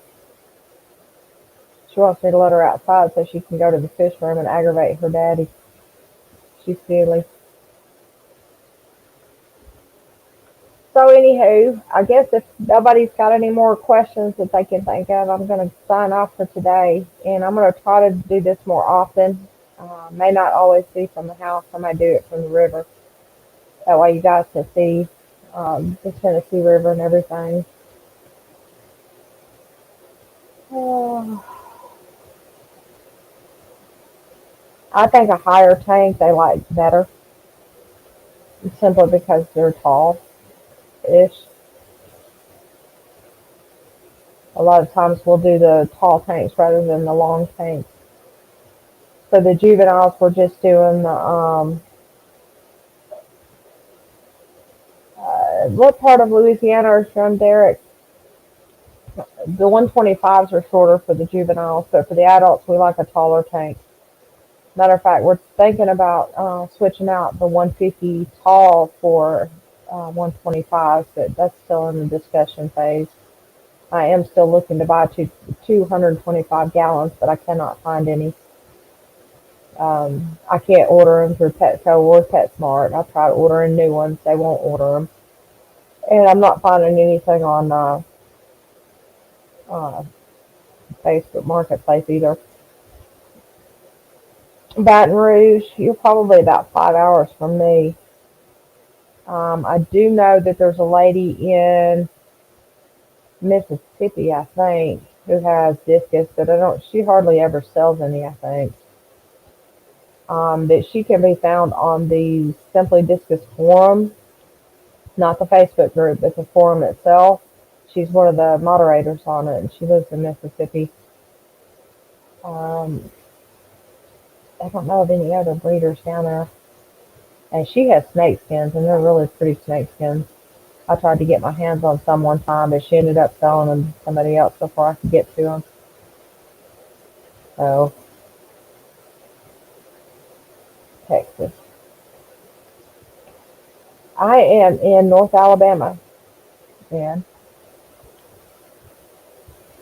She wants me to let her outside so she can go to the fish room and aggravate her daddy. She's silly. So anywho, I guess if nobody's got any more questions that they can think of, I'm going to sign off for today. And I'm going to try to do this more often. May not always be from the house. I might do it from the river. That way you guys can see the Tennessee River and everything. I think a higher tank they like better. Simply because they're tall-ish. A lot of times we'll do the tall tanks rather than the long tanks. So the juveniles, we're just doing the, what part of Louisiana are you from, Derek? The 125s are shorter for the juveniles, but for the adults, we like a taller tank. Matter of fact, we're thinking about switching out the 150 tall for 125s, but that's still in the discussion phase. I am still looking to buy 225 gallons, but I cannot find any. I can't order them through Petco or PetSmart. I tried ordering new ones. They won't order them. And I'm not finding anything on Facebook Marketplace either. Baton Rouge, you're probably about 5 hours from me. I do know that there's a lady in Mississippi, I think, who has discus, but she hardly ever sells any, I think. That she can be found on the Simply Discus forum, not the Facebook group, but the forum itself. She's one of the moderators on it, and she lives in Mississippi. I don't know of any other breeders down there. And she has snake skins, and they're really pretty snake skins. I tried to get my hands on some one time, but she ended up selling them to somebody else before I could get to them. So, Texas. I am in North Alabama, and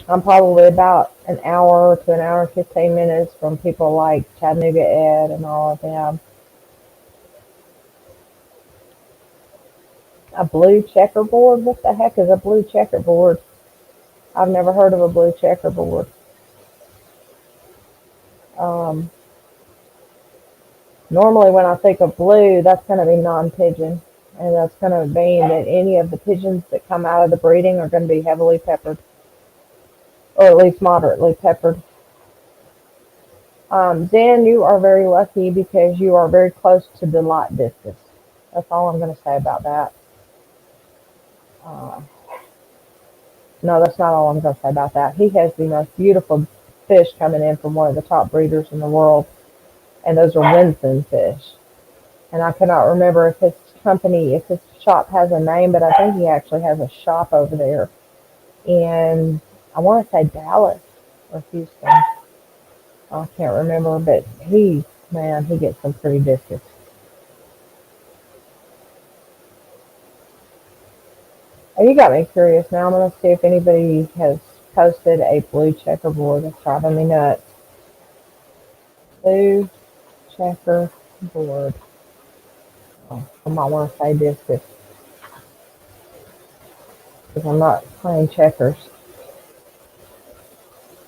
I'm probably about an hour to an hour and 15 minutes from people like Chattanooga Ed and all of them. A blue checkerboard? What the heck is a blue checkerboard? I've never heard of a blue checkerboard. Um, Normally, when I think of blue, that's going to be non-pigeon, and that's going to mean that any of the pigeons that come out of the breeding are going to be heavily peppered, or at least moderately peppered. Dan, you are very lucky because you are very close to the light discus. That's all I'm going to say about that. Uh, no, that's not all I'm going to say about that. He has the most beautiful fish coming in from one of the top breeders in the world, and those are Winston fish. And I cannot remember if his company, if his shop has a name, but I think he actually has a shop over there in, I want to say Dallas or Houston. I can't remember, but man, he gets some pretty discus. Oh, you got me curious now. I'm going to see if anybody has posted a blue checkerboard. It's driving me nuts. Blue checkerboard. Oh, I might want to say discus because I'm not playing checkers.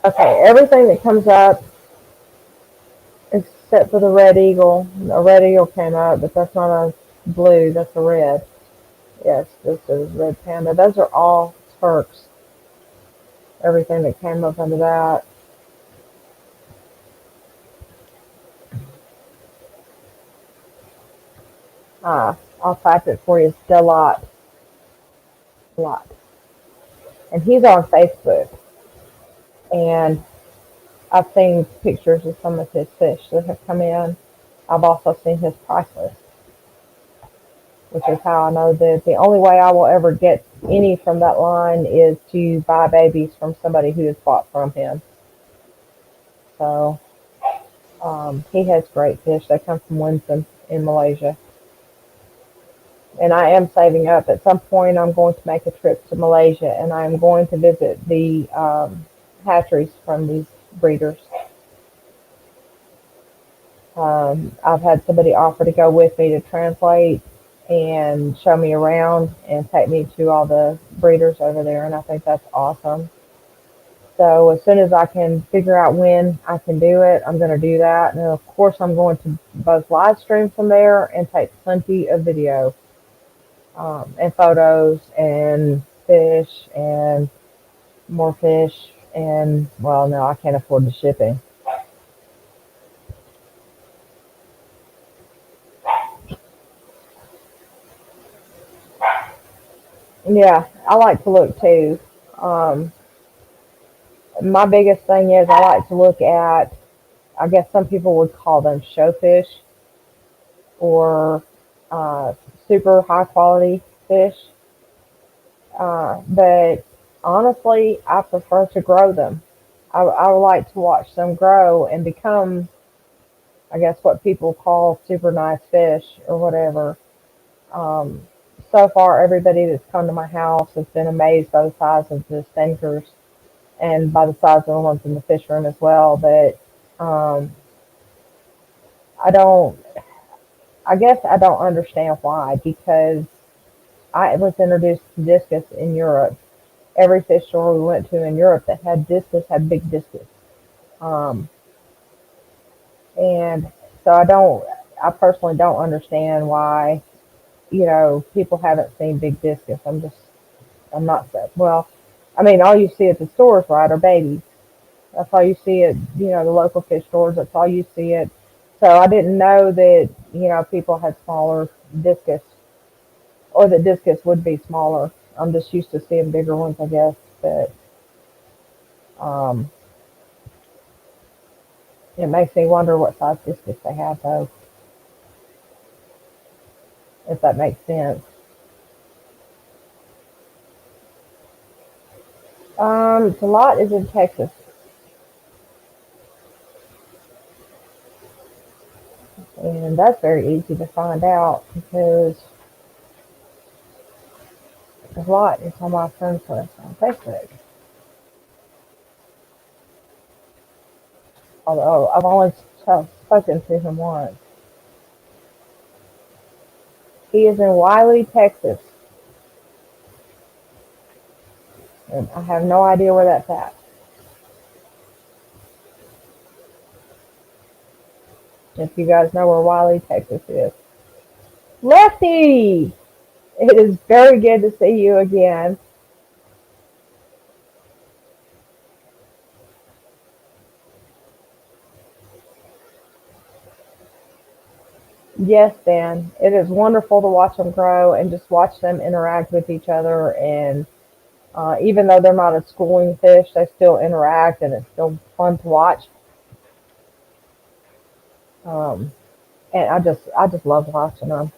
Okay, everything that comes up except for the red eagle. A red eagle came up, but that's not a blue. That's a red. Yes, this is red panda. Those are all Turks. Everything that came up under that. I'll type it for you. Delot. Lot. And he's on Facebook. And I've seen pictures of some of his fish that have come in. I've also seen his price list, which is how I know that the only way I will ever get any from that line is to buy babies from somebody who has bought from him. So he has great fish. They come from Winston in Malaysia. And I am saving up. At some point, I'm going to make a trip to Malaysia, and I'm going to visit the hatcheries from these breeders. I've had somebody offer to go with me to translate and show me around and take me to all the breeders over there, and I think that's awesome. So as soon as I can figure out when I can do it, I'm going to do that. And of course, I'm going to both live stream from there and take plenty of video and photos and fish and more fish. And well, no, I can't afford the shipping. Yeah, I like to look too. Um, my biggest thing is I like to look at, I guess some people would call them showfish or uh, super high quality fish. But honestly, I prefer to grow them. I would like to watch them grow and become, I guess, what people call super nice fish or whatever. Um, so far, everybody that's come to my house has been amazed by the size of the stinkers and by the size of the ones in the fish room as well. But um, I don't, I guess I don't understand why, because I was introduced to discus in Europe. Every fish store we went to in Europe that had discus had big discus. Um, and so I personally don't understand why, people haven't seen big discus. I'm not so, well, I mean, all you see at the stores, right, are babies. That's all you see at, the local fish stores. That's all you see at. So I didn't know that, people had smaller discus or that discus would be smaller. I'm just used to seeing bigger ones, I guess. But um, it makes me wonder what size discus they have, though, if that makes sense. The lot is in Texas, And that's very easy to find out because a lot is on my friends list on Facebook. Although I've only spoken to him once. He is in Wiley, Texas. And I have no idea where that's at. If you guys know where Wiley, Texas is. Lefty! It is very good to see you again. Yes, Dan. It is wonderful to watch them grow and just watch them interact with each other. And even though they're not a schooling fish, they still interact, and it's still fun to watch. Um, and I just love watching them.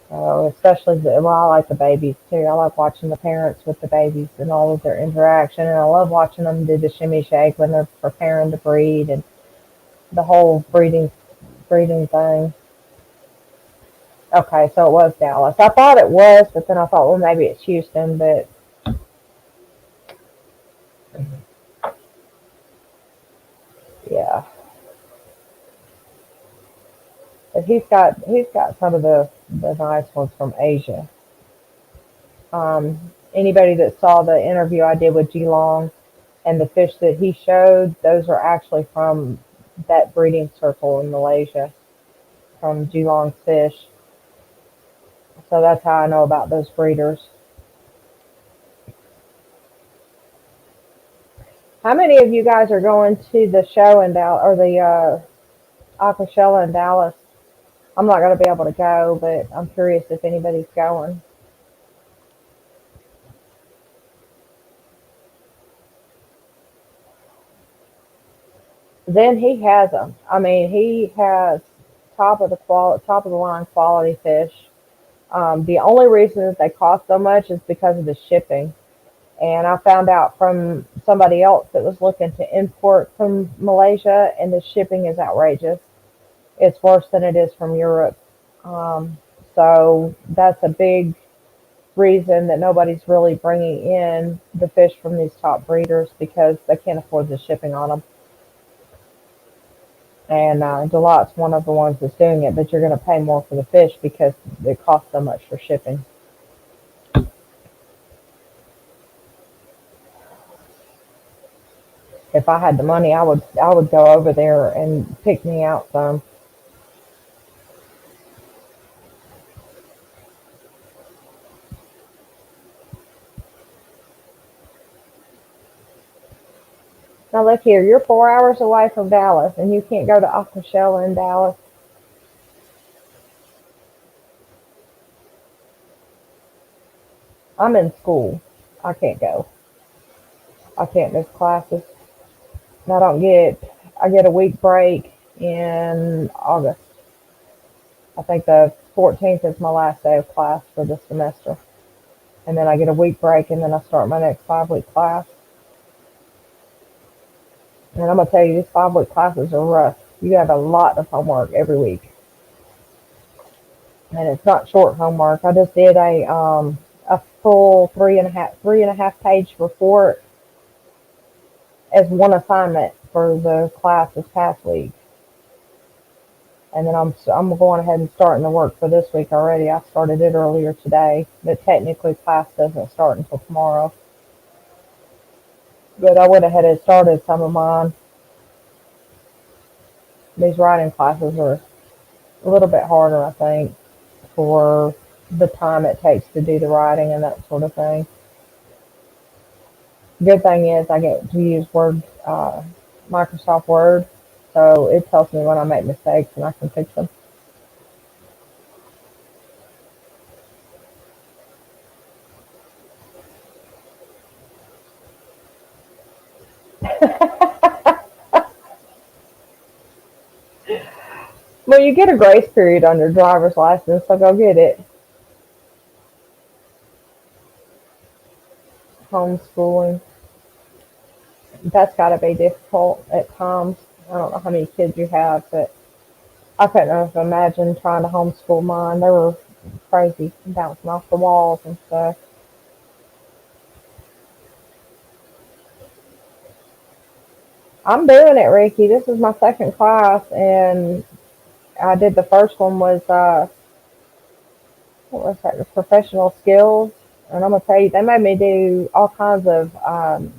Especially well, I like the babies too. I like watching the parents with the babies and all of their interaction, and I love watching them do the shimmy shake when they're preparing to breed and the whole breeding thing. Okay, so it was Dallas. I thought it was, but then I thought, well, maybe it's Houston. But yeah, but he's got some of the nice ones from Asia. Anybody that saw the interview I did with Geelong and the fish that he showed, those are actually from that breeding circle in Malaysia, from Geelong fish. So that's how I know about those breeders. How many of you guys are going to the show in Dallas, or the Aquashella in Dallas? I'm not going to be able to go, but I'm curious if anybody's going. Then he has them. I mean, he has top of the line quality fish. The only reason that they cost so much is because of the shipping. And I found out from somebody else that was looking to import from Malaysia, and the shipping is outrageous. It's worse than it is from Europe. Um, so that's a big reason that nobody's really bringing in the fish from these top breeders because they can't afford the shipping on them. And Deloitte's one of the ones that's doing it, but you're going to pay more for the fish because it costs so much for shipping. If I had the money, I would go over there and pick me out some. Now look here, you're 4 hours away from Dallas, and you can't go to Aquashella in Dallas. I'm in school. I can't go. I can't miss classes. And I get a week break in August. I think the 14th is my last day of class for the semester. And then I get a week break, and then I start my next 5 week class. And I'm going to tell you, these 5 week classes are rough. You have a lot of homework every week. And it's not short homework. I just did a full three and a half page report as one assignment for the class this past week. And then I'm going ahead and starting the work for this week already. I started it earlier today, but technically class doesn't start until tomorrow. But I went ahead and started some of mine. These writing classes are a little bit harder, I think, for the time it takes to do the writing and that sort of thing. Good thing is I get to use Microsoft Word, so it tells me when I make mistakes and I can fix them. Well, you get a grace period on your driver's license, so go get it. Homeschooling. That's got to be difficult at times. I don't know how many kids you have, but I couldn't have imagined trying to homeschool mine. They were crazy, bouncing off the walls and stuff. I'm doing it, Ricky. This is my second class, and I did the first one was what was that? Professional skills. And I'm gonna tell you, they made me do all kinds of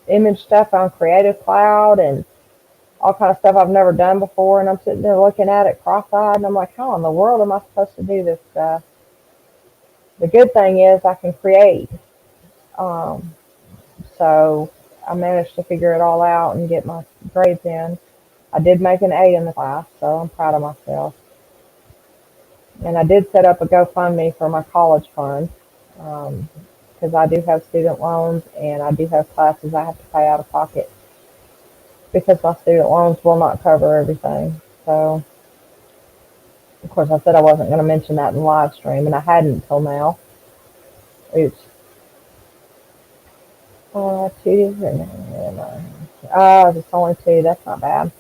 image stuff on Creative Cloud and all kind of stuff I've never done before. And I'm sitting there looking at it cross-eyed, and I'm like, how in the world am I supposed to do this stuff? The good thing is I can create. Um, so I managed to figure it all out and get my grades in. I did make an A in the class, so I'm proud of myself. And I did set up a GoFundMe for my college fund because I do have student loans and I do have classes I have to pay out of pocket because my student loans will not cover everything. So, of course, I said I wasn't going to mention that in the live stream, and I hadn't until now. Oops. Two different. It's only two. That's not bad.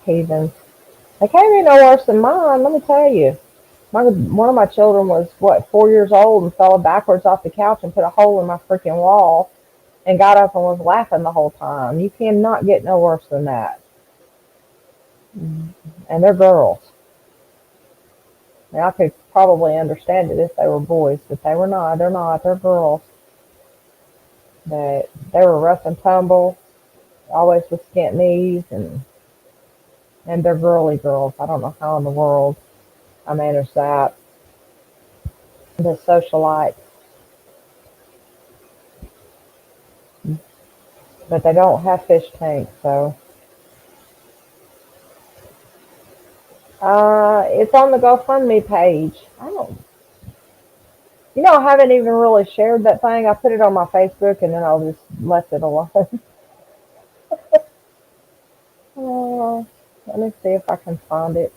Heathens. They can't be no worse than mine, let me tell you. One of my children was, what, 4 years old and fell backwards off the couch and put a hole in my freaking wall and got up and was laughing the whole time. You cannot get no worse than that. And they're girls. Now, I could probably understand it if they were boys, but they were not. They're not. They're girls. But they were rough and tumble, always with skint knees, and they're girly girls. I don't know how in the world I managed that. The socialite. But they don't have fish tanks, so. It's on the GoFundMe page. I don't. I haven't even really shared that thing. I put it on my Facebook and then I'll just left it alone. Let me see if I can find it.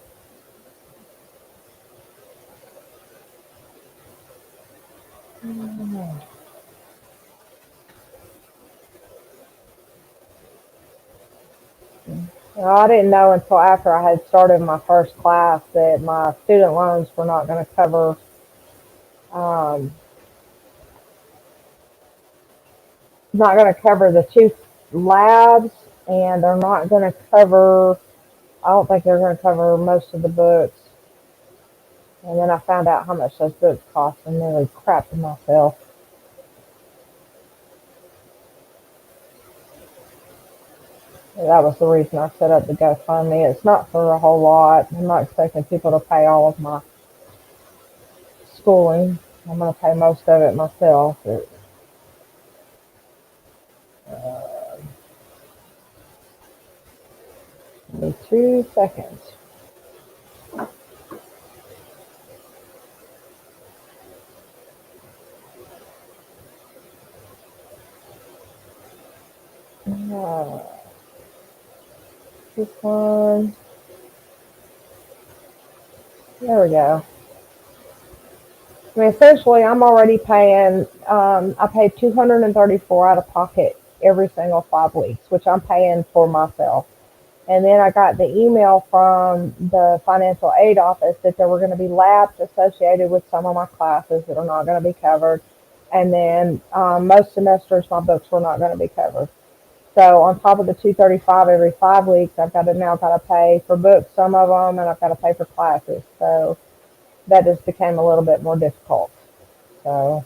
Well, I didn't know until after I had started my first class that my student loans were not going to cover um, the two labs, and they're not going to cover. I don't think they're going to cover most of the books. And then I found out how much those books cost, and nearly crapped myself. That was the reason I set up the GoFundMe. It's not for a whole lot. I'm not expecting people to pay all of my schooling. I'm going to pay most of it myself. Give me 2 seconds. Uh, this one. There we go. I mean, essentially, I'm already paying. I pay $234 out of pocket every single 5 weeks, which I'm paying for myself. And then I got the email from the financial aid office that there were going to be labs associated with some of my classes that are not going to be covered. And then most semesters, my books were not going to be covered. So on top of the 235 every 5 weeks, I've got to pay for books, some of them, and I've got to pay for classes. So that just became a little bit more difficult. So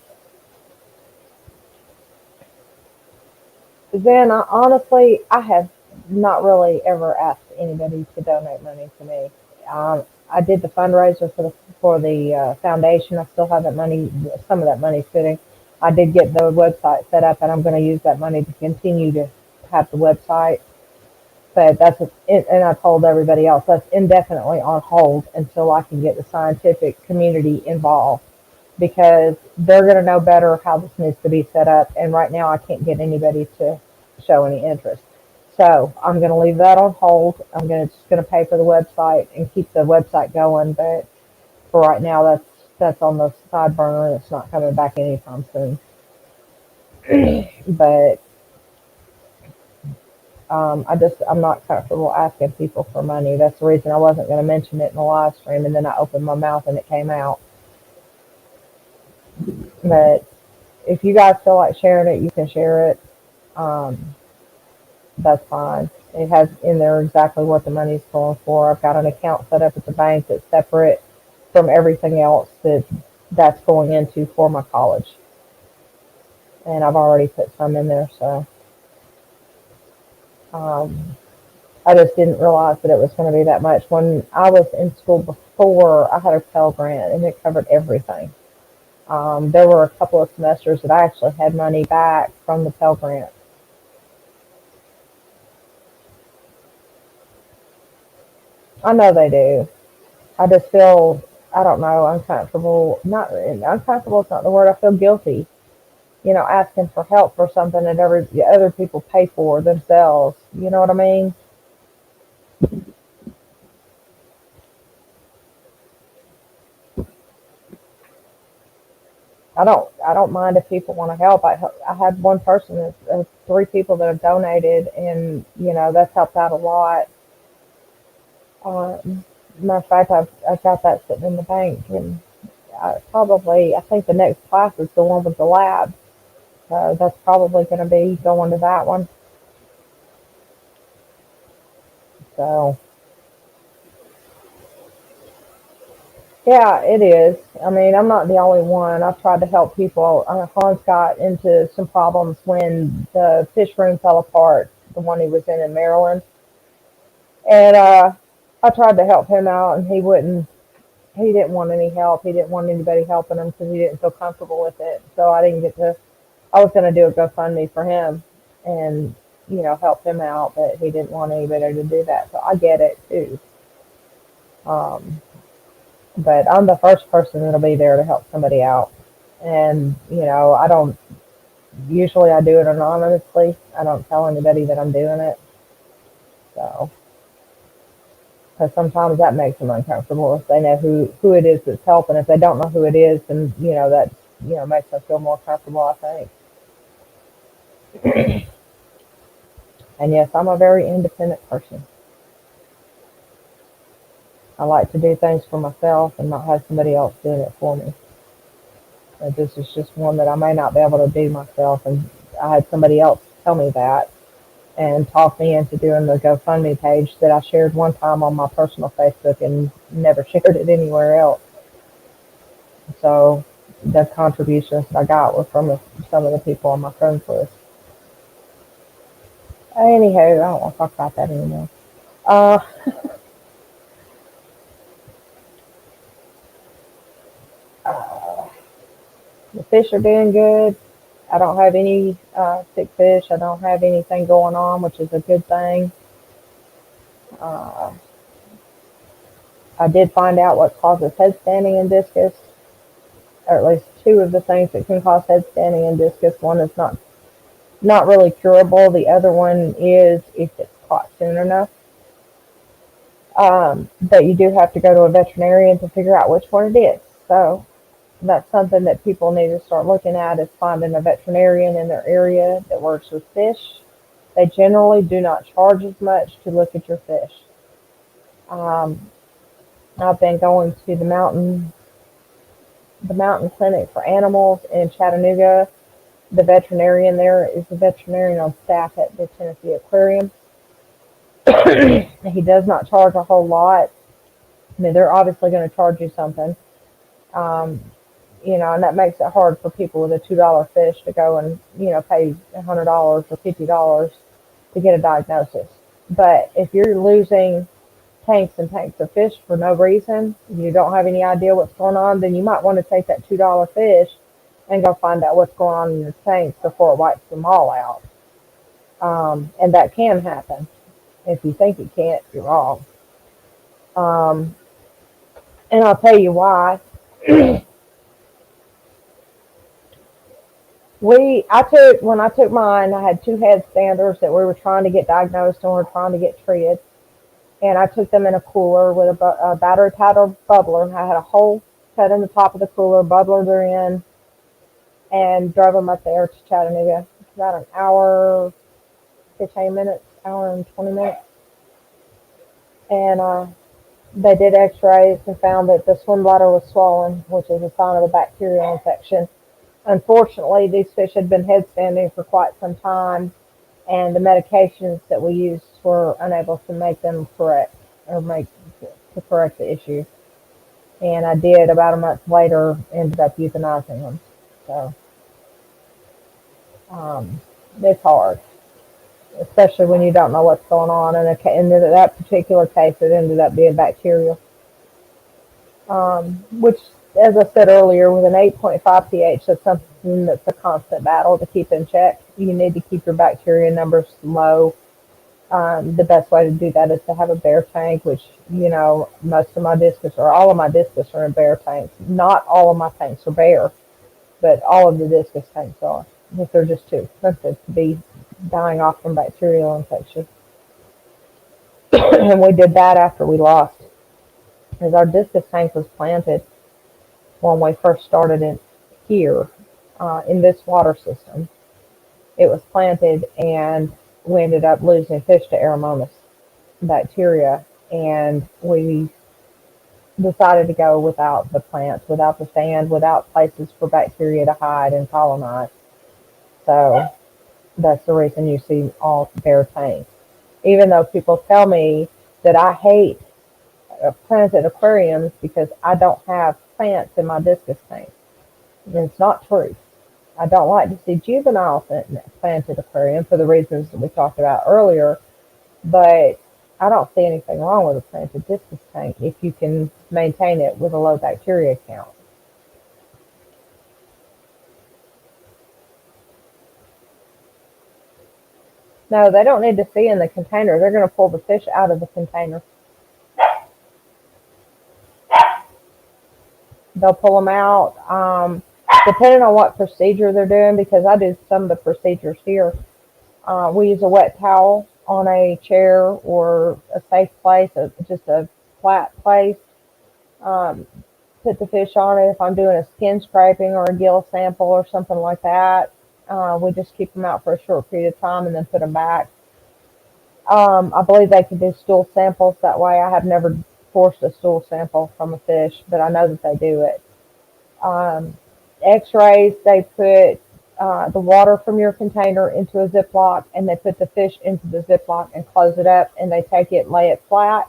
then, honestly, I have not really ever asked anybody to donate money to me. I did the fundraiser for the foundation. I still have that money, some of that money sitting. I did get the website set up, and I'm going to use that money to continue to have the website. But and I told everybody else that's indefinitely on hold until I can get the scientific community involved because they're going to know better how this needs to be set up. And right now, I can't get anybody to show any interest. So I'm going to leave that on hold. I'm just going to pay for the website and keep the website going. But for right now, that's on the side burner. It's not coming back anytime soon. But I'm not comfortable asking people for money. That's the reason I wasn't going to mention it in the live stream, and then I opened my mouth and it came out. But if you guys feel like sharing it, you can share it. Um, that's fine. It has in there exactly what the money's going for. I've got an account set up at the bank that's separate from everything else that's going into for my college. And I've already put some in there, so I just didn't realize that it was going to be that much. When I was in school before, I had a Pell Grant, and it covered everything. There were a couple of semesters that I actually had money back from the Pell Grant. I know they do. I just feel, I don't know, uncomfortable. Not uncomfortable is not the word. I feel guilty, asking for help for something that other people pay for themselves. You know what I mean? I don't mind if people want to help. I had one person, three people that have donated, and that's helped out a lot. Matter of fact, I've got that sitting in the bank, and I think the next class is the one with the lab. So that's probably going to be going to that one. So yeah, it is. I mean, I'm not the only one. I've tried to help people. Hans got into some problems when the fish room fell apart, the one he was in Maryland, and I tried to help him out, and he wouldn't. He didn't want any help. He didn't want anybody helping him because he didn't feel comfortable with it. So I didn't get to. I was going to do a GoFundMe for him, and help him out, but he didn't want anybody to do that. So I get it too. Um, but I'm the first person that'll be there to help somebody out. And, I don't, usually I do it anonymously. I don't tell anybody that I'm doing it. So, because sometimes that makes them uncomfortable if they know who it is that's helping. If they don't know who it is, then, that, makes them feel more comfortable, I think. And yes, I'm a very independent person. I like to do things for myself and not have somebody else doing it for me. And this is just one that I may not be able to do myself. And I had somebody else tell me that and talk me into doing the GoFundMe page that I shared one time on my personal Facebook and never shared it anywhere else. So the contributions that I got were from some of the people on my friends list. Anywho, I don't want to talk about that anymore. Uh, the fish are doing good. I don't have any sick fish. I don't have anything going on, which is a good thing. Uh, I did find out what causes head standing in discus, or at least two of the things that can cause head standing in discus. One is not really curable. The other one is if it's caught soon enough. But you do have to go to a veterinarian to figure out which one it is. So that's something that people need to start looking at, is finding a veterinarian in their area that works with fish. They generally do not charge as much to look at your fish. Um, I've been going to the mountain clinic for animals in Chattanooga. The veterinarian there is the veterinarian on staff at the Tennessee Aquarium. He does not charge a whole lot. I mean, they're obviously going to charge you something. Um, and that makes it hard for people with a $2 fish to go and, pay $100 or $50 to get a diagnosis. But if you're losing tanks and tanks of fish for no reason, you don't have any idea what's going on, then you might want to take that $2 fish and go find out what's going on in your tanks before it wipes them all out. And that can happen. If you think it can't, you're wrong. Um, and I'll tell you why. When I took mine, I had two head standers that we were trying to get diagnosed and we were trying to get treated. And I took them in a cooler with a battery powered bubbler. I had a hole cut in the top of the cooler, bubbler her in, and drove them up there to Chattanooga. It's about an hour, 15 minutes hour and 20 minutes. And they did x-rays and found that the swim bladder was swollen, which is a sign of a bacterial infection. Unfortunately, these fish had been headstanding for quite some time, and the medications that we used were unable to make them correct or make to correct the issue. And I did about a month later ended up euthanizing them. So um, it's hard, especially when you don't know what's going on. And in that particular case, it ended up being bacterial, which, as I said earlier, with an 8.5 pH, that's something that's a constant battle to keep in check. You need to keep your bacteria numbers low. The best way to do that is to have a bare tank, which, most of my discus, or all of my discus, are in bare tanks. Not all of my tanks are bare, but all of the discus tanks are, if they're just too expensive to be dying off from bacterial infection. And we did that after we lost, as our discus tank was planted when we first started it here in this water system. It was planted, and we ended up losing fish to Aeromonas bacteria, and we decided to go without the plants, without the sand, without places for bacteria to hide and colonize. So that's the reason you see all bare tanks. Even though people tell me that I hate planted aquariums because I don't have plants in my discus tank. And it's not true. I don't like to see juvenile planted aquarium for the reasons that we talked about earlier, but I don't see anything wrong with a planted discus tank if you can maintain it with a low bacteria count. No, they don't need to see in the container. They're going to pull the fish out of the container. They'll pull them out, depending on what procedure they're doing, because I do some of the procedures here. We use a wet towel on a chair or a safe place, just a flat place. Um, Put the fish on it. If I'm doing a skin scraping or a gill sample or something like that, we just keep them out for a short period of time and then put them back. I believe they can do stool samples that way. I have never forced a stool sample from a fish, but I know that they do it. Um, X-rays, they put the water from your container into a Ziploc, and they put the fish into the Ziploc and close it up, and they take it, lay it flat,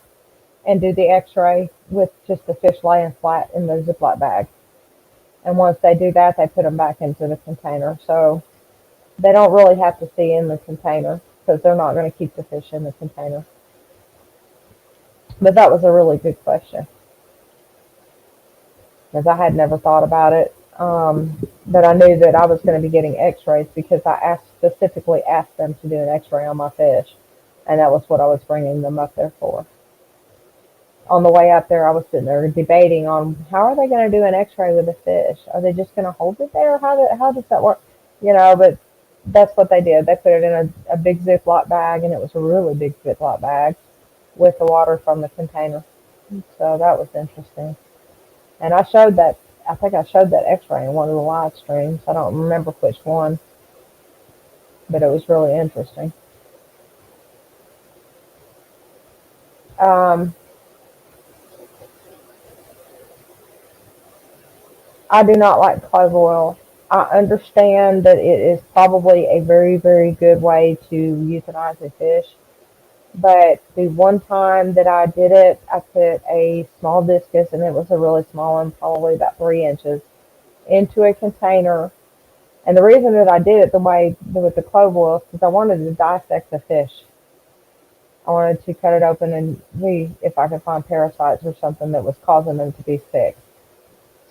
and do the X-ray with just the fish laying flat in the Ziploc bag. And once they do that, they put them back into the container. So they don't really have to see in the container because they're not going to keep the fish in the container. But that was a really good question, because I had never thought about it. But I knew that I was going to be getting X-rays because I specifically asked them to do an X-ray on my fish, and that was what I was bringing them up there for. On the way up there, I was sitting there debating on how are they going to do an X-ray with a fish? Are they just going to hold it there? How does that work? But that's what they did. They put it in a big Ziploc bag, and it was a really big Ziploc bag with the water from the container. So that was interesting. And I think I showed that X-ray in one of the live streams. I don't remember which one, but it was really interesting. Um, I do not like clove oil. I understand that it is probably a very, very good way to euthanize a fish. But the one time that I did it, I put a small discus, and it was a really small one, probably about 3 inches, into a container. And the reason that I did it the way with the clove oil is because I wanted to dissect the fish. I wanted to cut it open and see if I could find parasites or something that was causing them to be sick.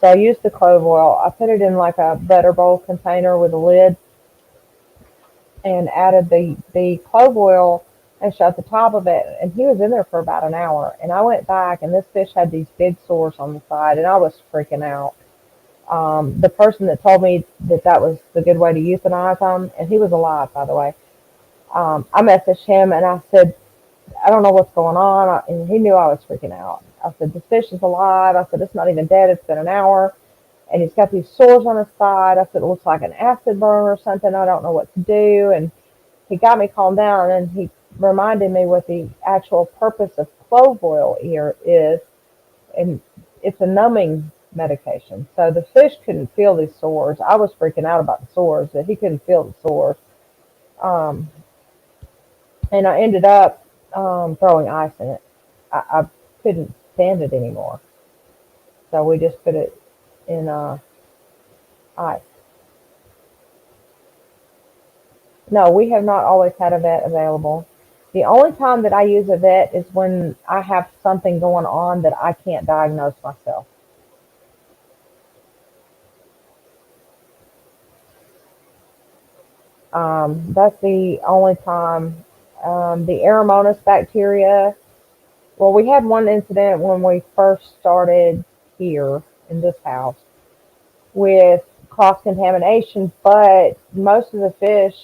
So I used the clove oil. I put it in like a butter bowl container with a lid and added the clove oil and shut the top of it. And he was in there for about an hour. And I went back, and this fish had these big sores on the side, and I was freaking out. The person that told me that was the good way to euthanize them, and he was alive, by the way, I messaged him and I said, I don't know what's going on. And he knew I was freaking out. I said, this fish is alive. I said, it's not even dead. It's been an hour. And he's got these sores on his side. I said, it looks like an acid burn or something. I don't know what to do. And he got me calmed down, and he reminded me what the actual purpose of clove oil here is, and it's a numbing medication. So the fish couldn't feel these sores. I was freaking out about the sores, that he couldn't feel the sores. Um, and I ended up throwing ice in it. I couldn't stand it anymore. So we just put it in ice. No, we have not always had a vet available. The only time that I use a vet is when I have something going on that I can't diagnose myself. That's the only time. The Aeromonas bacteria, well, we had one incident when we first started here in this house with cross contamination, but most of the fish,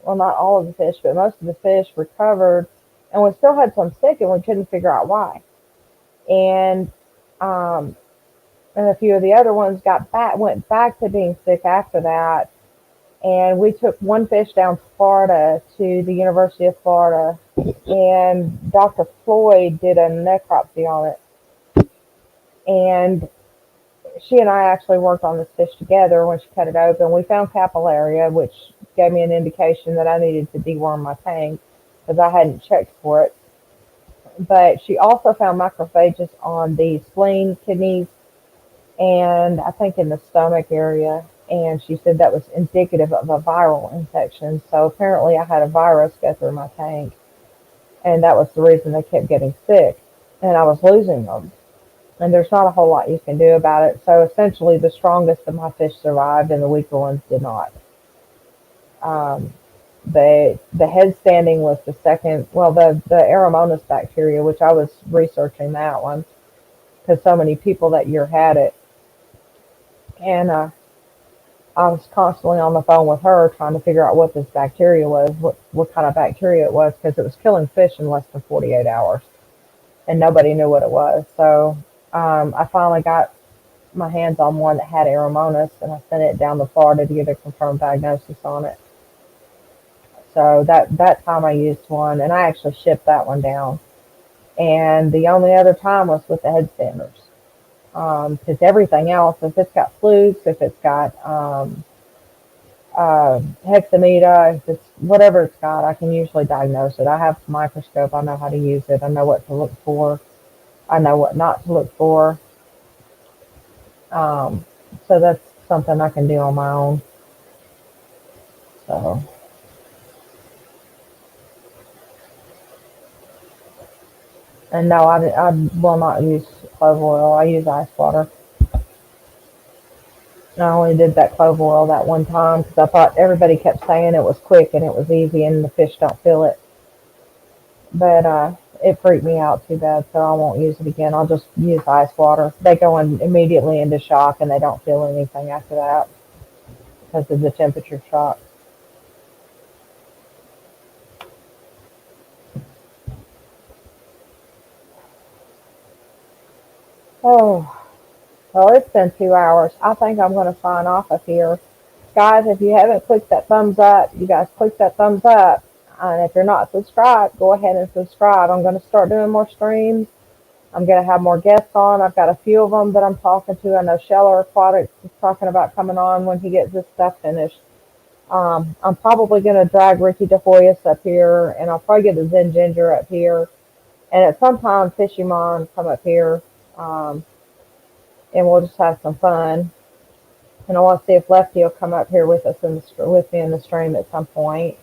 well, not all of the fish, but most of the fish recovered, and we still had some sick, and we couldn't figure out why. And um, and a few of the other ones went back to being sick after that. And we took one fish down to Florida to the University of Florida, and Dr. Floyd did a necropsy on it. And she and I actually worked on this fish together. When she cut it open, we found capillaria, which gave me an indication that I needed to deworm my tank because I hadn't checked for it. But she also found macrophages on the spleen, kidneys, and I think in the stomach area. And she said that was indicative of a viral infection. So apparently I had a virus go through my tank, and that was the reason they kept getting sick, and I was losing them. And there's not a whole lot you can do about it. So essentially the strongest of my fish survived and the weaker ones did not. Um, the head standing was the second, well, the Aeromonas bacteria, which I was researching that one because so many people that year had it. And I was constantly on the phone with her trying to figure out what this bacteria was, what kind of bacteria it was, because it was killing fish in less than 48 hours, and nobody knew what it was. So I finally got my hands on one that had Aeromonas, and I sent it down to Florida to get a confirmed diagnosis on it. So that time I used one, and I actually shipped that one down. And the only other time was with the headstanders. Because everything else, if it's got flukes, if it's got hexamida, if it's whatever it's got, I can usually diagnose it. I have a microscope. I know how to use it. I know what to look for. I know what not to look for. Um, so that's something I can do on my own. So, and no, I will not use clove oil. I use ice water. I only did that clove oil that one time because I thought everybody kept saying it was quick and it was easy and the fish don't feel it. But it freaked me out too bad, so I won't use it again. I'll just use ice water. They go immediately into shock and they don't feel anything after that because of the temperature shock. Oh, well, it's been 2 hours. I think I'm going to sign off of here. Guys, if you haven't clicked that thumbs up, you guys click that thumbs up. And if you're not subscribed, go ahead and subscribe. I'm going to start doing more streams. I'm going to have more guests on. I've got a few of them that I'm talking to. I know Sheller Aquatics is talking about coming on when he gets this stuff finished. I'm probably going to drag Ricky DeHoyas up here, and I'll probably get the Zen Ginger up here. And at some time, Fishy Mon come up here, and we'll just have some fun. And I want to see if Lefty will come up here with us with me in the stream at some point.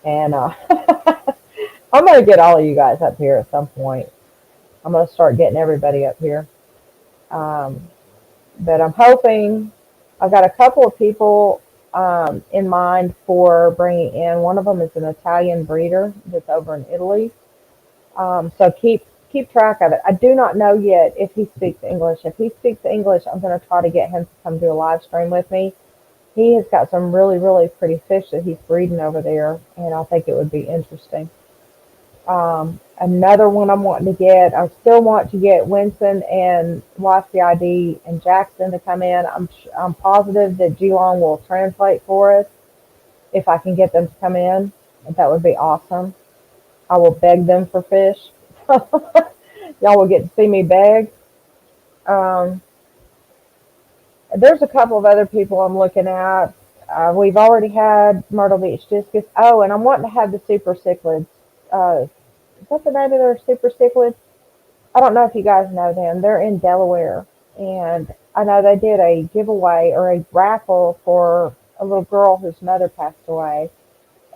And I'm going to get all of you guys up here at some point. I'm going to start getting everybody up here. Um, but I'm hoping I've got a couple of people in mind for bringing in. One of them is an Italian breeder that's over in Italy. So keep track of it. I do not know yet if he speaks English. If he speaks English, I'm going to try to get him to come do a live stream with me. He has got some really, really pretty fish that he's breeding over there, and I think it would be interesting. Another one I'm wanting to get, I still want to get Winston and YCID and Jackson to come in. I'm positive that Geelong will translate for us if I can get them to come in. That would be awesome. I will beg them for fish. Y'all will get to see me beg. Um, there's a couple of other people I'm looking at. We've already had Myrtle Beach Discus. Oh, and I'm wanting to have the Super Cichlids. Is that the name of their Super Cichlids? I don't know if you guys know them. They're in Delaware. And I know they did a giveaway or a raffle for a little girl whose mother passed away.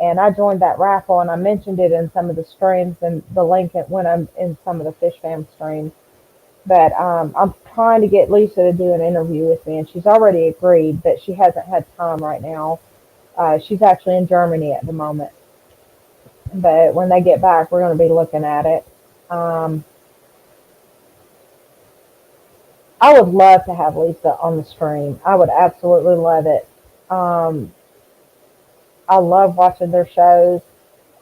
And I joined that raffle and I mentioned it in some of the streams and the link when I'm in some of the Fish Fam streams. But I'm trying to get Lisa to do an interview with me, and she's already agreed, but she hasn't had time right now. She's actually in Germany at the moment. But when they get back, we're going to be looking at it. Um, I would love to have Lisa on the stream. I would absolutely love it. Um, I love watching their shows.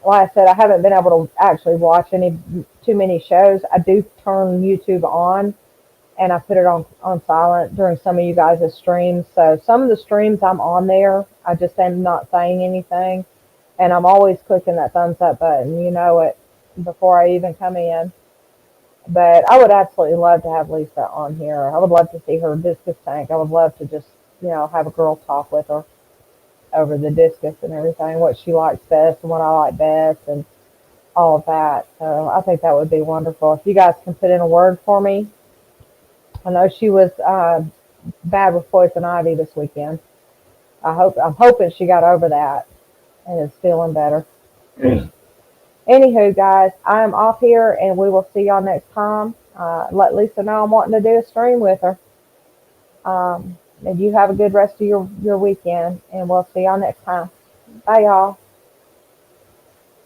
Like I said, I haven't been able to actually watch any too many shows. I do turn YouTube on and I put it on silent during some of you guys' streams. So some of the streams I'm on there, I just am not saying anything. And I'm always clicking that thumbs up button, you know it, before I even come in. But I would absolutely love to have Lisa on here. I would love to see her discus tank. I would love to just, have a girl talk with her over the discus and everything, what she likes best and what I like best and all of that. So I think that would be wonderful. If you guys can put in a word for me. I know she was bad with poison ivy this weekend. I'm hoping she got over that and is feeling better. Anywho, guys, I am off here and we will see y'all next time. Let Lisa know I'm wanting to do a stream with her. And you have a good rest of your weekend and we'll see y'all next time. Bye, y'all.